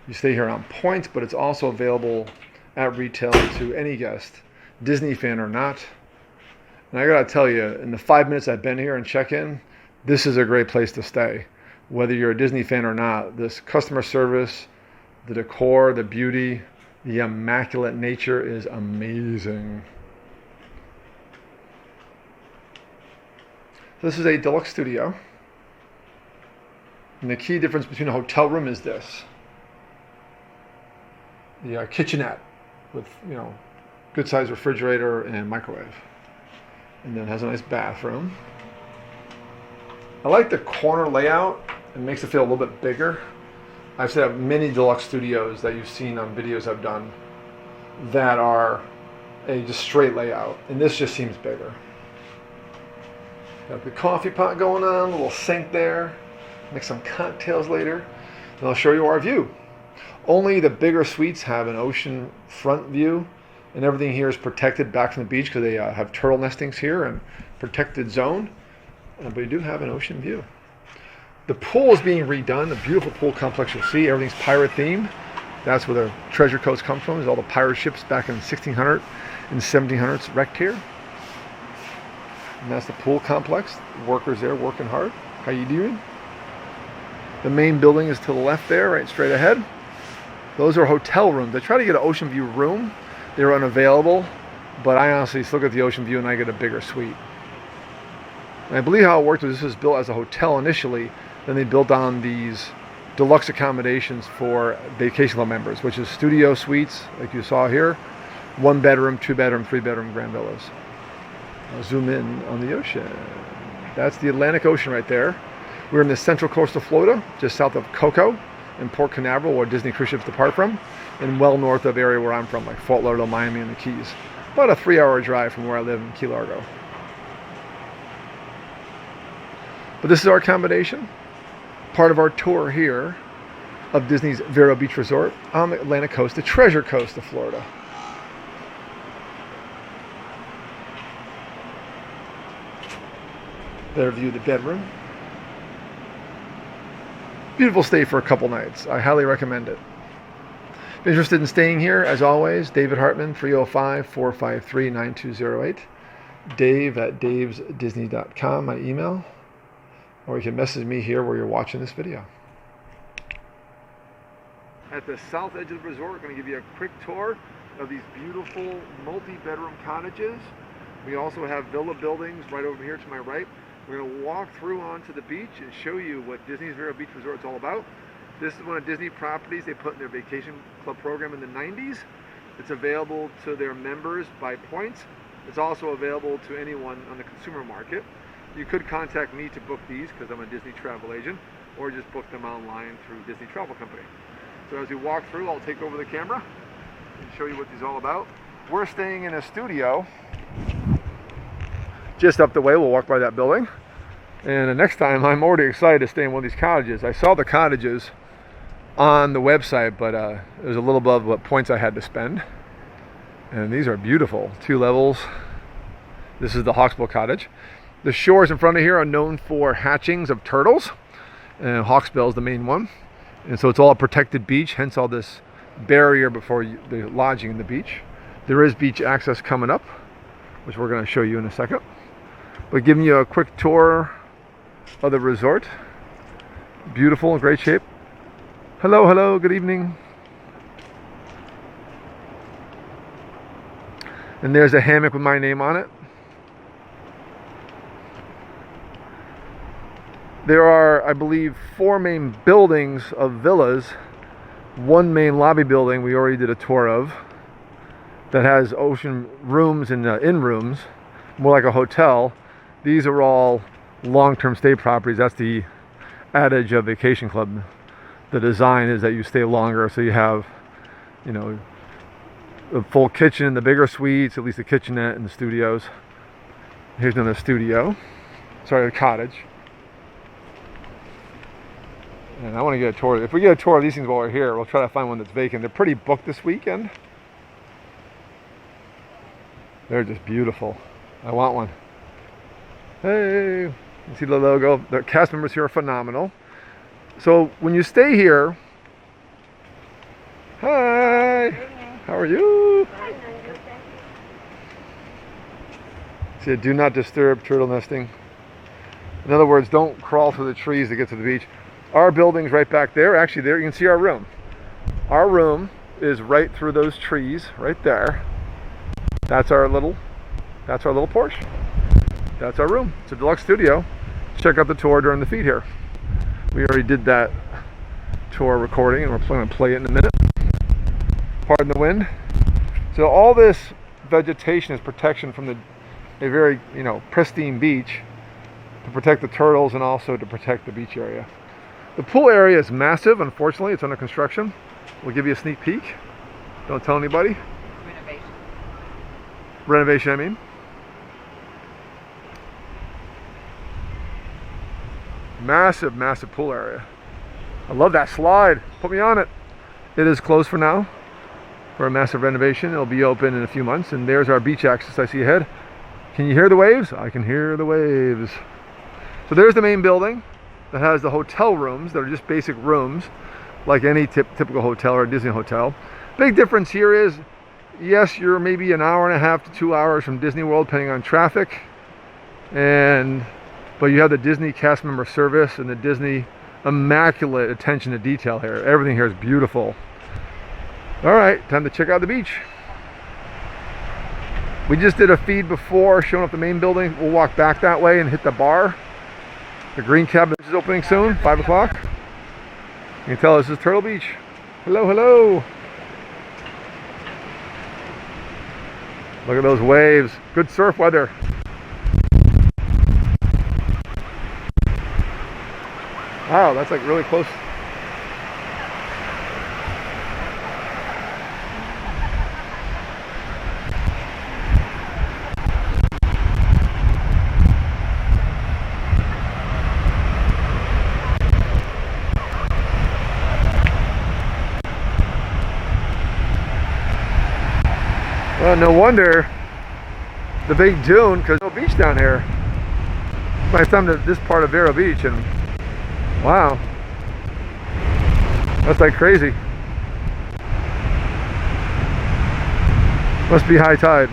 C: You stay here on points, but it's also available at retail to any guest, Disney fan or not. And I gotta tell you, in the 5 minutes I've been here and check in, this is a great place to stay. Whether you're a Disney fan or not, this customer service, the decor, the beauty, the immaculate nature is amazing. This is a deluxe studio. And the key difference between a hotel room is this. The kitchenette with, good sized refrigerator and microwave. And then it has a nice bathroom. I like the corner layout. It makes it feel a little bit bigger. I've set up many deluxe studios that you've seen on videos I've done that are a just straight layout, and this just seems bigger. Got the coffee pot going on, a little sink there. Make some cocktails later. And I'll show you our view. Only the bigger suites have an ocean front view, and everything here is protected back from the beach because they have turtle nestings here and protected zone. But you do have an ocean view. The pool is being redone, a beautiful pool complex you'll see. Everything's pirate themed. That's where the treasure coast comes from. There's all the pirate ships back in the 1600s and 1700s wrecked here. And that's the pool complex. The workers there working hard. How you doing? The main building is to the left there, right straight ahead. Those are hotel rooms. I tried to get an ocean view room. They were unavailable, but I honestly still get the ocean view and I get a bigger suite. And I believe how it worked was this was built as a hotel initially, then they built on these deluxe accommodations for vacation club members, which is studio suites, like you saw here, 1 bedroom, 2 bedroom, 3 bedroom grand villas. I'll zoom in on the ocean. That's the Atlantic Ocean right there. We're in the central coast of Florida, just south of Cocoa and Port Canaveral, where Disney cruise ships depart from, and well north of area where I'm from, like Fort Lauderdale, Miami, and the Keys. About a 3-hour drive from where I live in Key Largo. But this is our accommodation, part of our tour here of Disney's Vero Beach Resort on the Atlantic coast, the Treasure Coast of Florida. Better view of the bedroom. Beautiful stay for a couple nights. I highly recommend it. If you're interested in staying here, as always, David Hartman, 305-453-9208. Dave@davesdisney.com, my email. Or you can message me here where you're watching this video. At the south edge of the resort, we're going to give you a quick tour of these beautiful multi-bedroom cottages. We also have villa buildings right over here to my right. We're going to walk through onto the beach and show you what Disney's Vero Beach Resort is all about. This is one of Disney properties they put in their vacation club program in the 90s. It's available to their members by points. It's also available to anyone on the consumer market. You could contact me to book these because I'm a Disney travel agent, or just book them online through Disney Travel Company. So as we walk through, I'll take over the camera and show you what these are all about. We're staying in a studio just up the way. We'll walk by that building. And the next time, I'm already excited to stay in one of these cottages. I saw the cottages on the website, but it was a little above what points I had to spend. And these are beautiful, 2 levels. This is the Hawksbill Cottage. The shores in front of here are known for hatchings of turtles, and Hawksbill is the main one. And so it's all a protected beach, hence all this barrier before the lodging in the beach. There is beach access coming up, which we're going to show you in a second. But giving you a quick tour of the resort. Beautiful, in great shape. Hello, hello, good evening. And there's a hammock with my name on it. There are, I believe, 4 main buildings of villas. 1 main lobby building we already did a tour of that has ocean rooms and in-rooms, more like a hotel. These are all long-term stay properties. That's the adage of Vacation Club. The design is that you stay longer, so you have, you know, a full kitchen in the bigger suites, at least a kitchenette in the studios. Here's another studio. Sorry, a cottage. And I want to get a tour. If we get a tour of these things while we're here, we'll try to find one that's vacant. They're pretty booked this weekend. They're just beautiful. I want one. Hey, you see the logo? The cast members here are phenomenal. So when you stay here, hi, how are you? See, do not disturb turtle nesting. In other words, don't crawl through the trees to get to the beach. Our building's right back there. Actually, there you can see our room. Our room is right through those trees, right there. That's our little porch. That's our room. It's a deluxe studio. Check out the tour during the feed here. We already did that tour recording, and we're going to play it in a minute. Pardon the wind. So all this vegetation is protection from a very, pristine beach to protect the turtles and also to protect the beach area. The pool area is massive. Unfortunately, it's under construction. We'll give you a sneak peek. Don't tell anybody. Renovation, I mean. Massive, massive pool area. I love that slide. Put me on it. It is closed for now for a massive renovation. It'll be open in a few months. And there's our beach access I see ahead. Can you hear the waves? I can hear the waves. So there's the main building that has the hotel rooms that are just basic rooms like any typical hotel or Disney hotel. Big difference here is, yes, you're maybe an hour and a half to 2 hours from Disney World depending on traffic, but you have the Disney cast member service and the Disney immaculate attention to detail here. Everything here is beautiful. All right, time to check out the beach. We just did a feed before showing up the main building. We'll walk back that way and hit the bar. The green cabin is opening soon, 5 o'clock. You can tell this is Turtle Beach. Hello, hello. Look at those waves. Good surf weather. Wow, that's like really close. Well, no wonder the big dune, because no beach down here. Nice time to this part of Vero Beach, and wow, that's like crazy. Must be high tide.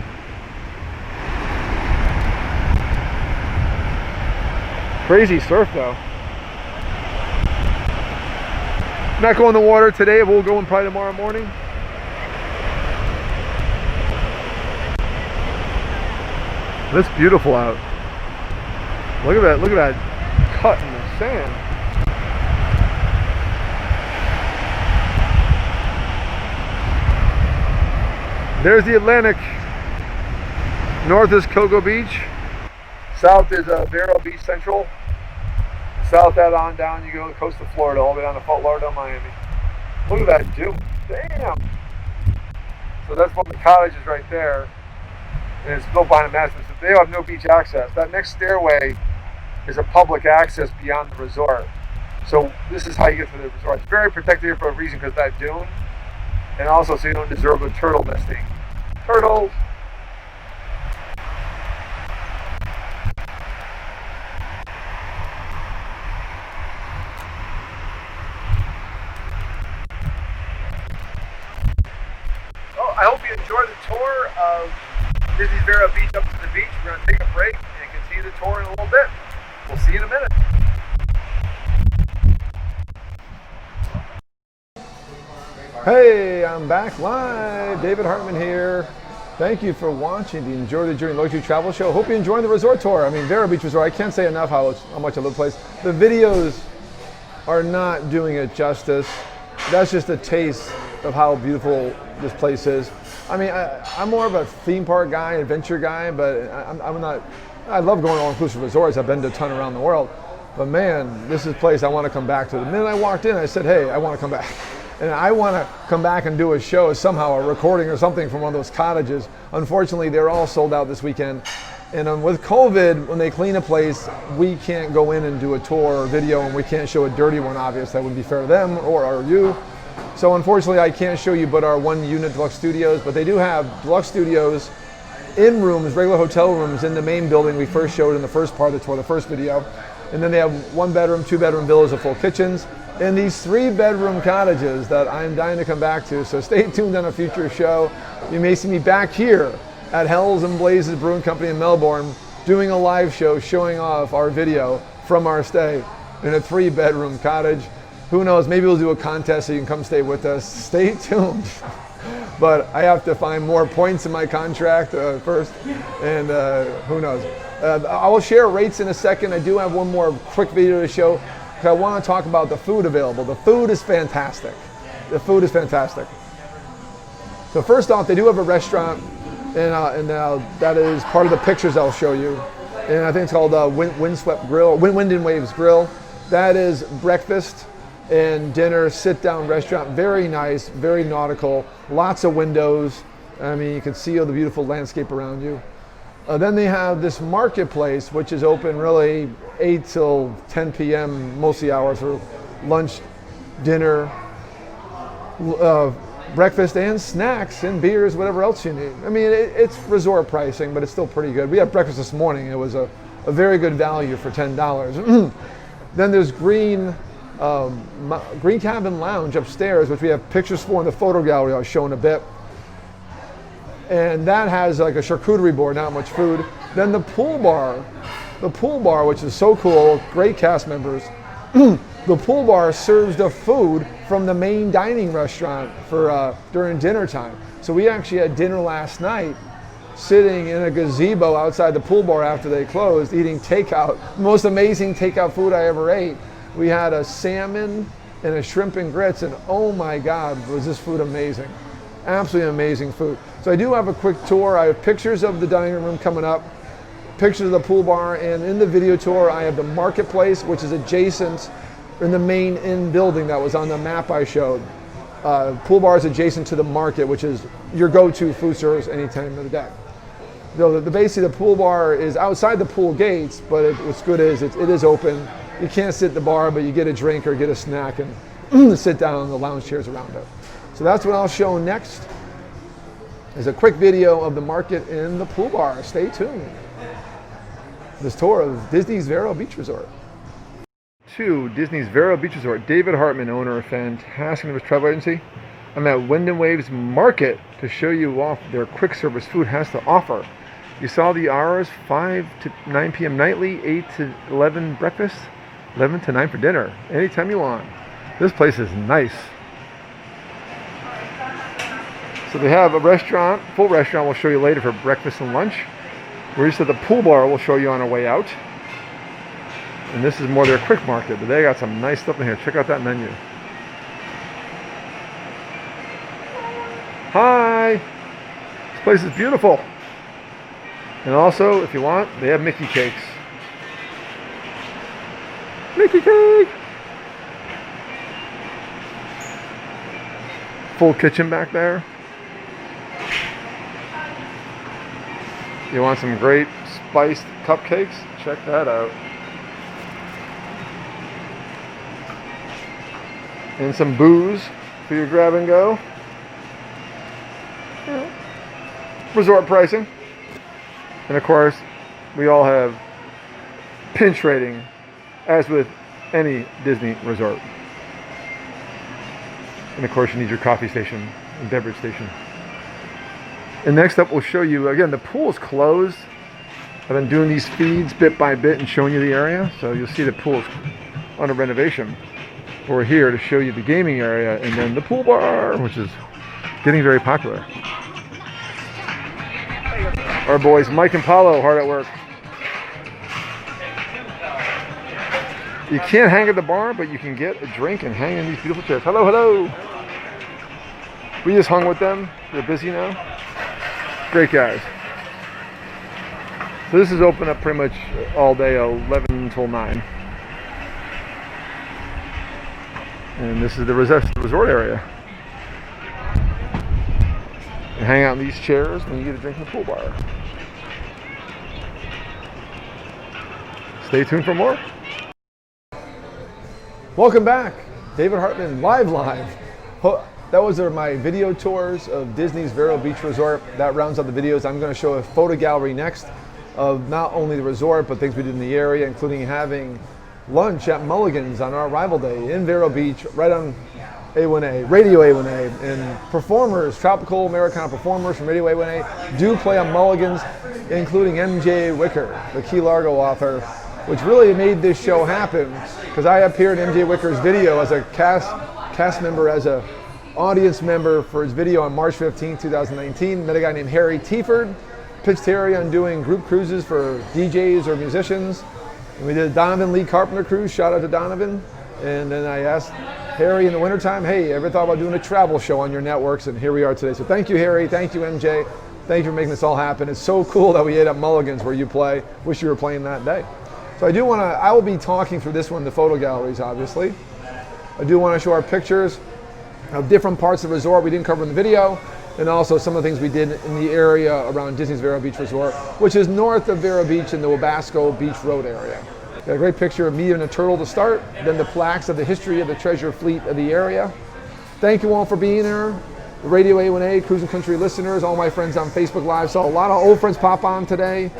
C: Crazy surf though. Not going in the water today, we'll go in probably tomorrow morning. It's beautiful out. Look at that cut in the sand. There's the Atlantic. North is Cocoa Beach. South is Vero Beach Central. South that on down, you go to the coast of Florida, all the way down to Fort Lauderdale, Miami. Look at that dune. Damn. So that's one of the cottages right there. And it's built behind a massive. So they have no beach access. That next stairway is a public access beyond the resort. So this is how you get to the resort. It's very protected here for a reason, because that dune, and also so you don't disturb the turtle nesting. Turtles. Oh, I hope you enjoy the tour of Disney's Vero Beach up to the beach. We're going to take a break and continue the tour in a little bit. We'll see you in a minute. Hey, I'm back live. David Hartman here. Thank you for watching the Enjoy the Journey Luxury Travel Show. Hope you're enjoying the resort tour. I mean, Vero Beach Resort, I can't say enough how much I love the place. The videos are not doing it justice. That's just a taste of how beautiful this place is. I mean, I'm more of a theme park guy, adventure guy, but I'm not. I love going to all-inclusive resorts. I've been to a ton around the world. But man, this is a place I want to come back to. The minute I walked in, I said, hey, I want to come back. And I want to come back and do a show, somehow a recording or something from one of those cottages. Unfortunately, they're all sold out this weekend. And with COVID, when they clean a place, we can't go in and do a tour or video, and we can't show a dirty one, obviously. That wouldn't be fair to them or you. So unfortunately, I can't show you but our one unit deluxe studios, but they do have deluxe studios in rooms, regular hotel rooms in the main building we first showed in the first part of the tour, the first video. And then they have 1-bedroom, 2-bedroom villas with full kitchens, and these 3-bedroom cottages that I'm dying to come back to. So stay tuned on a future show. You may see me back here at Hells and Blazes Brewing Company in Melbourne doing a live show showing off our video from our stay in a 3-bedroom cottage. Who knows, maybe we'll do a contest so you can come stay with us. Stay tuned. But I have to find more points in my contract first, and who knows. I will share rates in a second. I do have one more quick video to show. I want to talk about the food available. The food is fantastic. The food is fantastic. So first off, they do have a restaurant, and that is part of the pictures I'll show you. And I think it's called Windswept Grill, Wind and Waves Grill. That is breakfast and dinner, sit-down restaurant. Very nice, very nautical, lots of windows. I mean, you can see all the beautiful landscape around you. Then they have this marketplace, which is open really 8 till 10 p.m. most of the hours for lunch, dinner, breakfast and snacks and beers, whatever else you need. I mean, it's resort pricing, but it's still pretty good. We had breakfast this morning. It was a very good value for $10. Then there's Green Cabin Lounge upstairs, which we have pictures for in the photo gallery I'll show in a bit. And that has like a charcuterie board, not much food. Then the pool bar, which is so cool, great cast members. The pool bar serves the food from the main dining restaurant for during dinner time. So we actually had dinner last night, sitting in a gazebo outside the pool bar after they closed, eating takeout. The most amazing takeout food I ever ate. We had a salmon and a shrimp and grits, and oh my God, was this food amazing. Absolutely amazing food. So I do have a quick tour. I have pictures of the dining room coming up, pictures of the pool bar, and in the video tour I have the marketplace, which is adjacent in the main inn building that was on the map I showed. Pool bar is adjacent to the market, which is your go-to food service any time of the day. Basically the pool bar is outside the pool gates, but what's good is it is open. You can't sit at the bar, but you get a drink or get a snack and sit down on the lounge chairs around it. So that's what I'll show next. is a quick video of the market in the pool bar. Stay tuned. This tour of Disney's Vero Beach Resort. To Disney's Vero Beach Resort, David Hartman, owner of fantastic travel agency. I'm at Wind and Waves Market to show you off their quick service food has to offer. You saw the hours, 5 to 9 p.m. nightly, 8 to 11 breakfast, 11 to 9 for dinner, anytime you want. This place is nice. So they have a restaurant, full restaurant we'll show you later for breakfast and lunch. We're just at the pool bar we'll show you on our way out. And this is more their quick market, but they got some nice stuff in here. Check out that menu. Hi! This place is beautiful. And also, if you want, they have Mickey cakes. Mickey cake! Full kitchen back there. You want some great spiced cupcakes? Check that out. And some booze for your grab and go. Yeah. Resort pricing. And of course, we all have pinch rating, as with any Disney resort. And of course, you need your coffee station and beverage station. And next up, we'll show you, again, the pool's closed. I've been doing these feeds bit by bit and showing you the area. So you'll see the pool's under renovation. We're here to show you the gaming area and then the pool bar, which is getting very popular. Our boys Mike and Paulo hard at work. You can't hang at the bar, but you can get a drink and hang in these beautiful chairs. Hello, hello. We just hung with them. They're busy now. Great guys. So this is open up pretty much all day, 11 until 9. And this is the resort area. You hang out in these chairs and you get a drink in the pool bar. Stay tuned for more. Welcome back. David Hartman, live. That was my video tours of Disney's Vero Beach Resort. That rounds out the videos. I'm going to show a photo gallery next of not only the resort, but things we did in the area, including having lunch at Mulligan's on our arrival day in Vero Beach, right on A1A, RadioA1A, and performers, tropical Americana performers from RadioA1A do play on Mulligan's, including MJ Wicker, the Key Largo author, which really made this show happen, because I appeared in MJ Wicker's video as a cast member, as a audience member for his video on March 15, 2019. Met a guy named Harry Tieford, pitched Harry on doing group cruises for DJs or musicians. And we did a Donovan Lee Carpenter cruise, shout out to Donovan. And then I asked Harry in the wintertime, hey, ever thought about doing a travel show on your networks? And here we are today. So thank you, Harry. Thank you, MJ. Thank you for making this all happen. It's so cool that we ate at Mulligan's where you play. Wish you were playing that day. So I will be talking through this one, the photo galleries, obviously. I do want to show our pictures of different parts of the resort we didn't cover in the video, and also some of the things we did in the area around Disney's Vero Beach Resort, which is north of Vero Beach in the Wabasco Beach Road area. Got a great picture of me and a turtle to start, then the plaques of the history of the treasure fleet of the area. Thank you all for being there. The RadioA1A Cruising Country listeners, all my friends on Facebook Live. Saw a lot of old friends pop on today.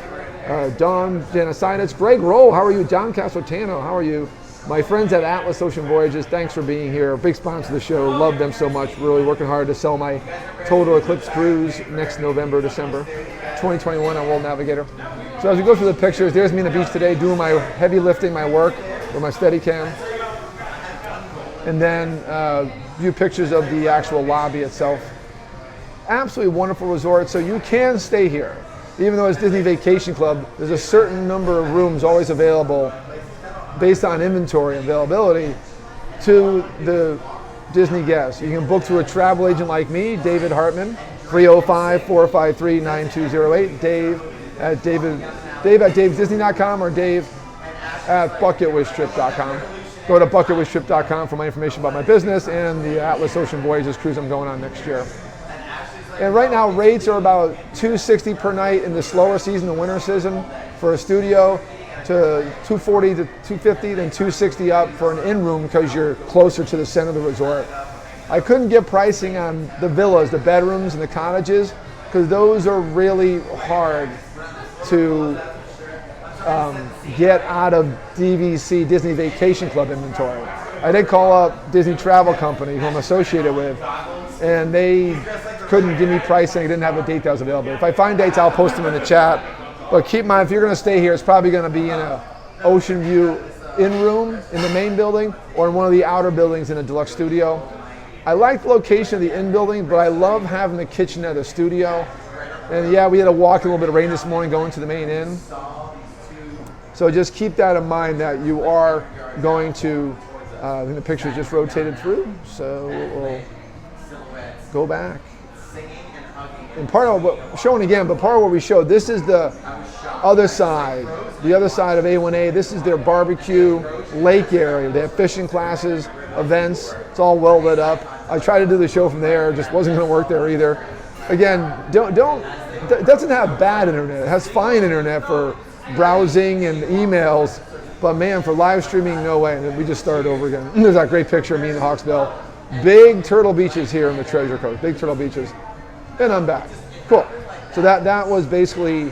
C: Don Janasitis, Greg Rowe, how are you? John Castrotano, how are you? My friends at Atlas Ocean Voyages, thanks for being here. Big sponsor of the show, love them so much. Really working hard to sell my Total Eclipse cruise next November, December 2021 on World Navigator. So as we go through the pictures, there's me on the beach today doing my heavy lifting, my work with my Steadicam. And then a few pictures of the actual lobby itself. Absolutely wonderful resort, so you can stay here. Even though it's Disney Vacation Club, there's a certain number of rooms always available based on inventory availability to the Disney guests. You can book through a travel agent like me, David Hartman, 305-453-9208, Dave at davedisney.com or Dave at bucketwishtrip.com. Go to bucketwishtrip.com for my information about my business and the Atlas Ocean Voyages cruise I'm going on next year. And right now rates are about $260 per night in the slower season, the winter season, for a studio, to $240 to $250, then $260 up for an in-room because you're closer to the center of the resort. I couldn't get pricing on the villas, the bedrooms and the cottages, because those are really hard to get out of DVC, Disney Vacation Club inventory. I did call up Disney Travel Company, who I'm associated with, and they couldn't give me pricing. They didn't have a date that was available. If I find dates, I'll post them in the chat. But keep in mind, if you're going to stay here, it's probably going to be in a ocean view in-room in the main building or in one of the outer buildings in a deluxe studio. I like the location of the in-building, but I love having the kitchen at the studio. And yeah, we had to walk in a little bit of rain this morning going to the main inn. So just keep that in mind that you are going to, I think the picture just rotated through, so we'll go back. And part of what, showing again, but part of what we showed, this is the other side of A1A. This is their barbecue lake area. They have fishing classes, events. It's all well lit up. I tried to do the show from there, just wasn't going to work there either. Again, it doesn't have bad internet. It has fine internet for browsing and emails, but man, for live streaming, no way. And then we just started over again. There's that great picture of me in Hawksbill. Big turtle beaches here in the Treasure Coast, big turtle beaches. And I'm back. Cool. So that was basically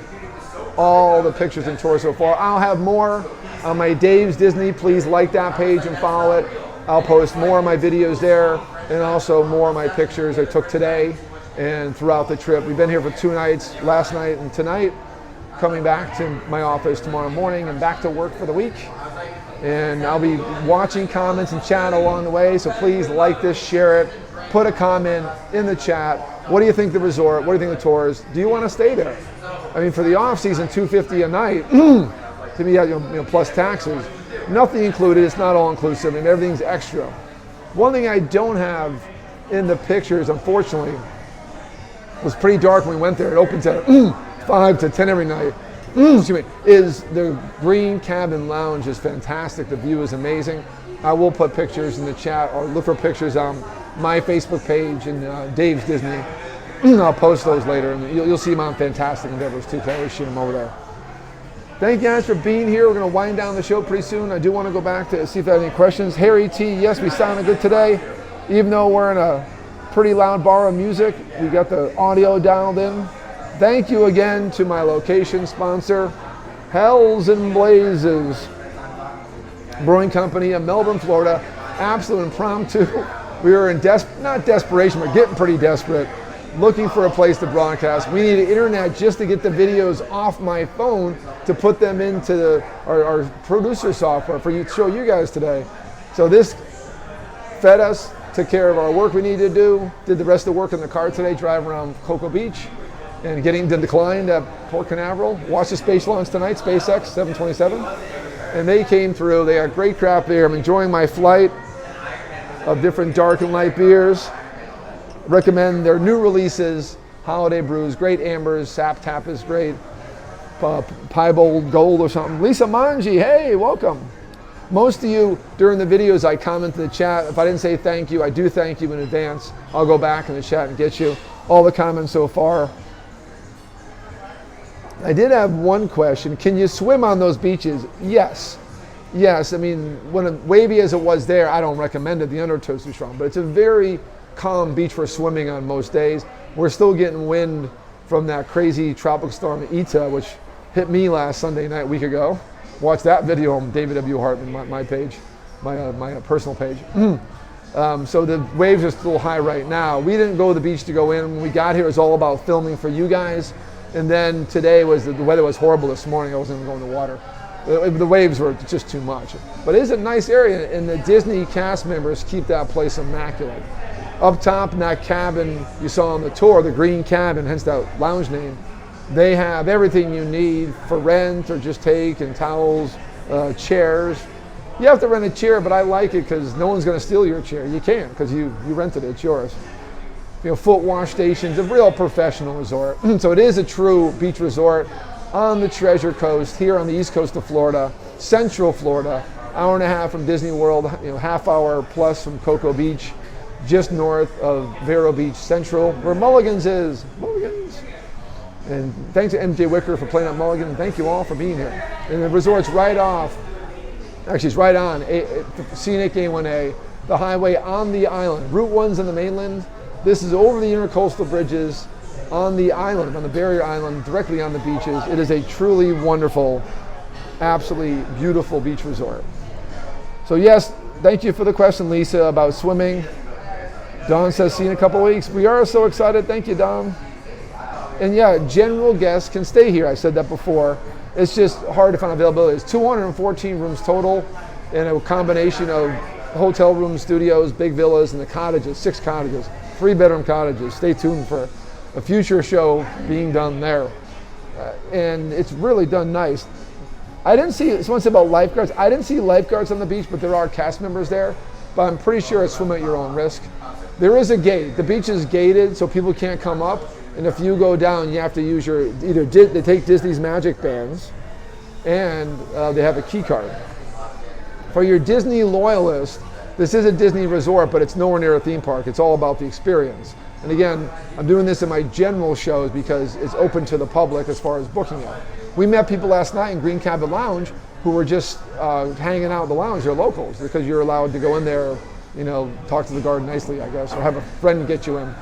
C: all the pictures and tours so far. I'll have more on my Dave's Disney. Please like that page and follow it. I'll post more of my videos there and also more of my pictures I took today and throughout the trip. We've been here for 2 nights, last night and tonight. Coming back to my office tomorrow morning and back to work for the week. And I'll be watching comments and chat along the way, so please like this, share it, put a comment in the chat. What do you think of the resort? What do you think of the tours? Do you want to stay there? I mean, for the off season, $250 a night, to me, you know, plus taxes, nothing included. It's not all inclusive, and everything's extra. One thing I don't have in the pictures, unfortunately, was pretty dark when we went there. It opens at 5 to 10 every night. Excuse me. Is the Green Cabin Lounge is fantastic. The view is amazing. I will put pictures in the chat or look for pictures on my Facebook page and Dave's Disney. I'll post those later, and you'll see them on Fantastic Endeavors too, because I always shoot them over there. Thank you guys for being here. We're going to wind down the show pretty soon. I do want to go back to see if I have any questions. Harry T, yes, we sounded good today. Even though we're in a pretty loud bar of music, we got the audio dialed in. Thank you again to my location sponsor, Hells and Blazes Brewing Company in Melbourne, Florida. Absolute impromptu. We were in not desperation, but getting pretty desperate, looking for a place to broadcast. We needed internet just to get the videos off my phone to put them into our producer software for you to show you guys today. So this fed us, took care of our work we needed to do, did the rest of the work in the car today, driving around Cocoa Beach and getting the decline at Port Canaveral. Watched the space launch tonight, SpaceX 727. And they came through. They got great craft beer. I'm enjoying my flight of different dark and light beers. Recommend their new releases, Holiday Brews, great ambers, Sap Tap is great, Piebald Gold or something. Lisa Manji, hey, welcome. Most of you, during the videos, I comment in the chat. If I didn't say thank you, I do thank you in advance. I'll go back in the chat and get you all the comments so far. I did have one question. Can you swim on those beaches? Yes. Yes, I mean, when wavy as it was there, I don't recommend it. The undertow's too strong, but it's a very calm beach for swimming on most days. We're still getting wind from that crazy tropical storm Eta, which hit me last Sunday night, a week ago. Watch that video on David W. Hartman, my page, my personal page. So the waves are still high right now. We didn't go to the beach to go in. When we got here, it was all about filming for you guys. And then today the weather was horrible this morning. I wasn't even going to the water. The waves were just too much. But it is a nice area, and the Disney cast members keep that place immaculate. Up top in that cabin you saw on the tour, the Green Cabin, hence that lounge name, they have everything you need for rent or just take, and towels, chairs. You have to rent a chair, but I like it because no one's going to steal your chair. You can't because you rented it, it's yours. You know, foot wash stations, a real professional resort. So it is a true beach resort on the Treasure Coast, here on the east coast of Florida, central Florida, hour and a half from Disney World, half hour plus from Cocoa Beach, just north of Vero Beach Central, where Mulligan's is. Mulligan's. And thanks to MJ Wicker for playing at Mulligan, and thank you all for being here. And the resort's right off, actually it's right on scenic A1A, the highway on the island. Route 1's on the mainland. This is over the intercoastal bridges, on the island, on the barrier island, directly on the beaches. It is a truly wonderful, absolutely beautiful beach resort. So yes, thank you for the question, Lisa, about swimming. Dawn says, see you in a couple weeks. We are so excited. Thank you, Dawn. And yeah, general guests can stay here. I said that before. It's just hard to find availability. It's 214 rooms total in a combination of hotel rooms, studios, big villas, and the cottages, 6 cottages, 3-bedroom cottages. Stay tuned for a future show being done there. And it's really done nice. I didn't see, someone said about lifeguards. I didn't see lifeguards on the beach, but there are cast members there. But I'm pretty sure it's swim at your own risk. There is a gate. The beach is gated, so people can't come up. And if you go down, you have to use your, they take Disney's Magic Bands, and they have a key card. For your Disney loyalist, this is a Disney resort, but it's nowhere near a theme park. It's all about the experience. And again, I'm doing this in my general shows because it's open to the public as far as booking it. We met people last night in Green Cabin Lounge who were just hanging out in the lounge. They're locals because you're allowed to go in there, talk to the guard nicely, I guess, or have a friend get you in.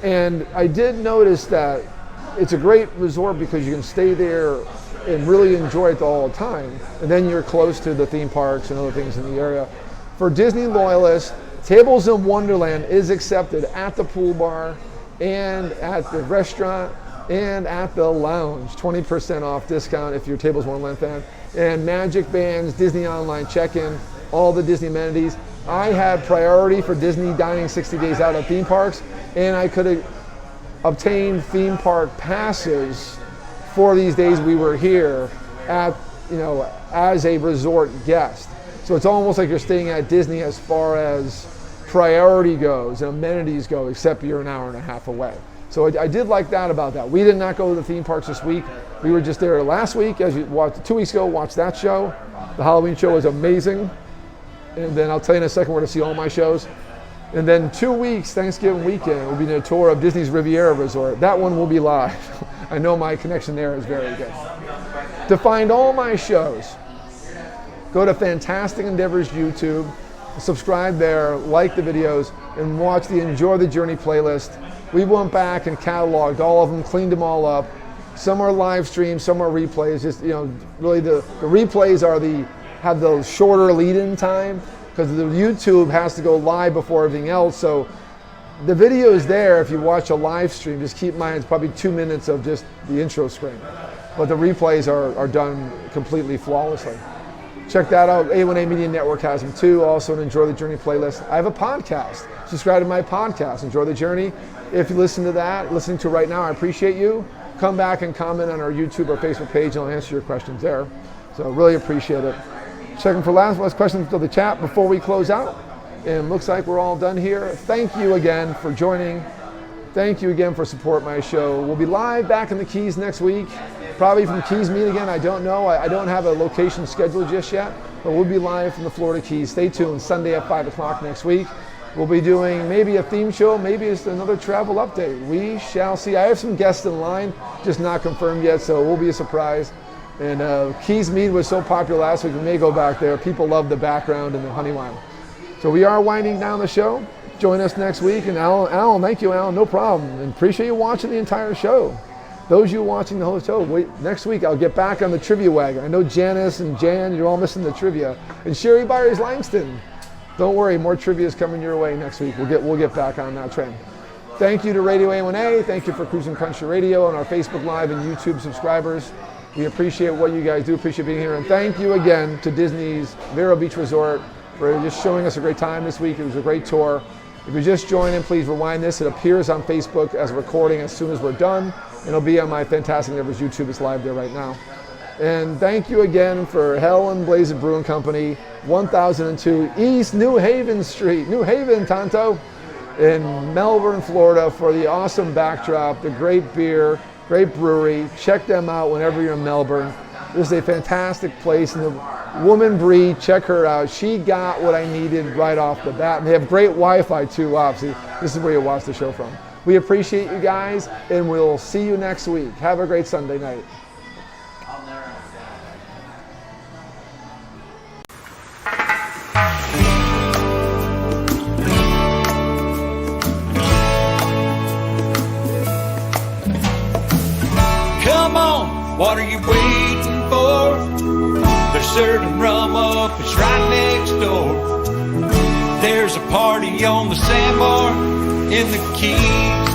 C: And I did notice that it's a great resort because you can stay there and really enjoy it all the time. And then you're close to the theme parks and other things in the area. For Disney loyalists, Tables in Wonderland is accepted at the pool bar and at the restaurant and at the lounge. 20% off discount if you're a Tables in Wonderland fan. And Magic Bands, Disney Online check-in, all the Disney amenities. I had priority for Disney dining 60 days out at theme parks, and I could have obtained theme park passes for these days we were here at, as a resort guest. So it's almost like you're staying at Disney as far as priority goes and amenities go, except you're an hour and a half away. So I did like that about that. We did not go to the theme parks this week. We were just there last week, as you watched 2 weeks ago, watched that show. The Halloween show was amazing. And then I'll tell you in a second where to see all my shows. And then 2 weeks, Thanksgiving weekend, we'll be doing a tour of Disney's Riviera Resort. That one will be live. I know my connection there is very good. To find all my shows, go to Fantastic Endeavors YouTube, subscribe there, like the videos, and watch the Enjoy the Journey playlist. We went back and cataloged all of them, cleaned them all up. Some are live streams, some are replays. Just really the replays have the shorter lead-in time because the YouTube has to go live before everything else. So the video is there if you watch a live stream. Just keep in mind it's probably 2 minutes of just the intro screen. But the replays are done completely flawlessly. Check that out. A1A Media Network has them too. Also an Enjoy the Journey playlist. I have a podcast. Subscribe to my podcast, Enjoy the Journey. If you listen to that, listening to it right now, I appreciate you. Come back and comment on our YouTube or Facebook page and I'll answer your questions there. So really appreciate it. Checking for last questions to the chat before we close out. And looks like we're all done here. Thank you again for joining. Thank you again for supporting my show. We'll be live back in the Keys next week. Probably from Keys Meet again. I don't know. I don't have a location scheduled just yet. But we'll be live from the Florida Keys. Stay tuned. Sunday at 5 o'clock next week. We'll be doing maybe a theme show. Maybe it's another travel update. We shall see. I have some guests in line. Just not confirmed yet. So it will be a surprise. And Keys Mead was so popular last week, we may go back there. People love the background and the honey wine. So we are winding down the show. Join us next week. And Alan, thank you, Alan, no problem. And appreciate you watching the entire show. Those of you watching the whole show, next week I'll get back on the trivia wagon. I know Janice and Jan, you're all missing the trivia. And Sherry Byers Langston. Don't worry, more trivia is coming your way next week. We'll get back on that train. Thank you to Radio A1A. Thank you for Cruising Country Radio and our Facebook Live and YouTube subscribers. We appreciate what you guys do, appreciate being here. And thank you again to Disney's Vero Beach Resort for just showing us a great time this week. It was a great tour. If you're just joining, please rewind this. It appears on Facebook as a recording as soon as we're done. And it'll be on my Fantastic Endeavors YouTube. It's live there right now. And thank you again for Hell and Blaze Brewing Company, 1002 East New Haven Street, New Haven, Tonto, in Melbourne, Florida, for the awesome backdrop, the great beer, great brewery. Check them out whenever you're in Melbourne. This is a fantastic place. And the woman Bree, check her out. She got what I needed right off the bat. And they have great Wi-Fi too, obviously. This is where you watch the show from. We appreciate you guys, and we'll see you next week. Have a great Sunday night.
B: serving rum up, it's right next door. There's a party on the sandbar in the Keys.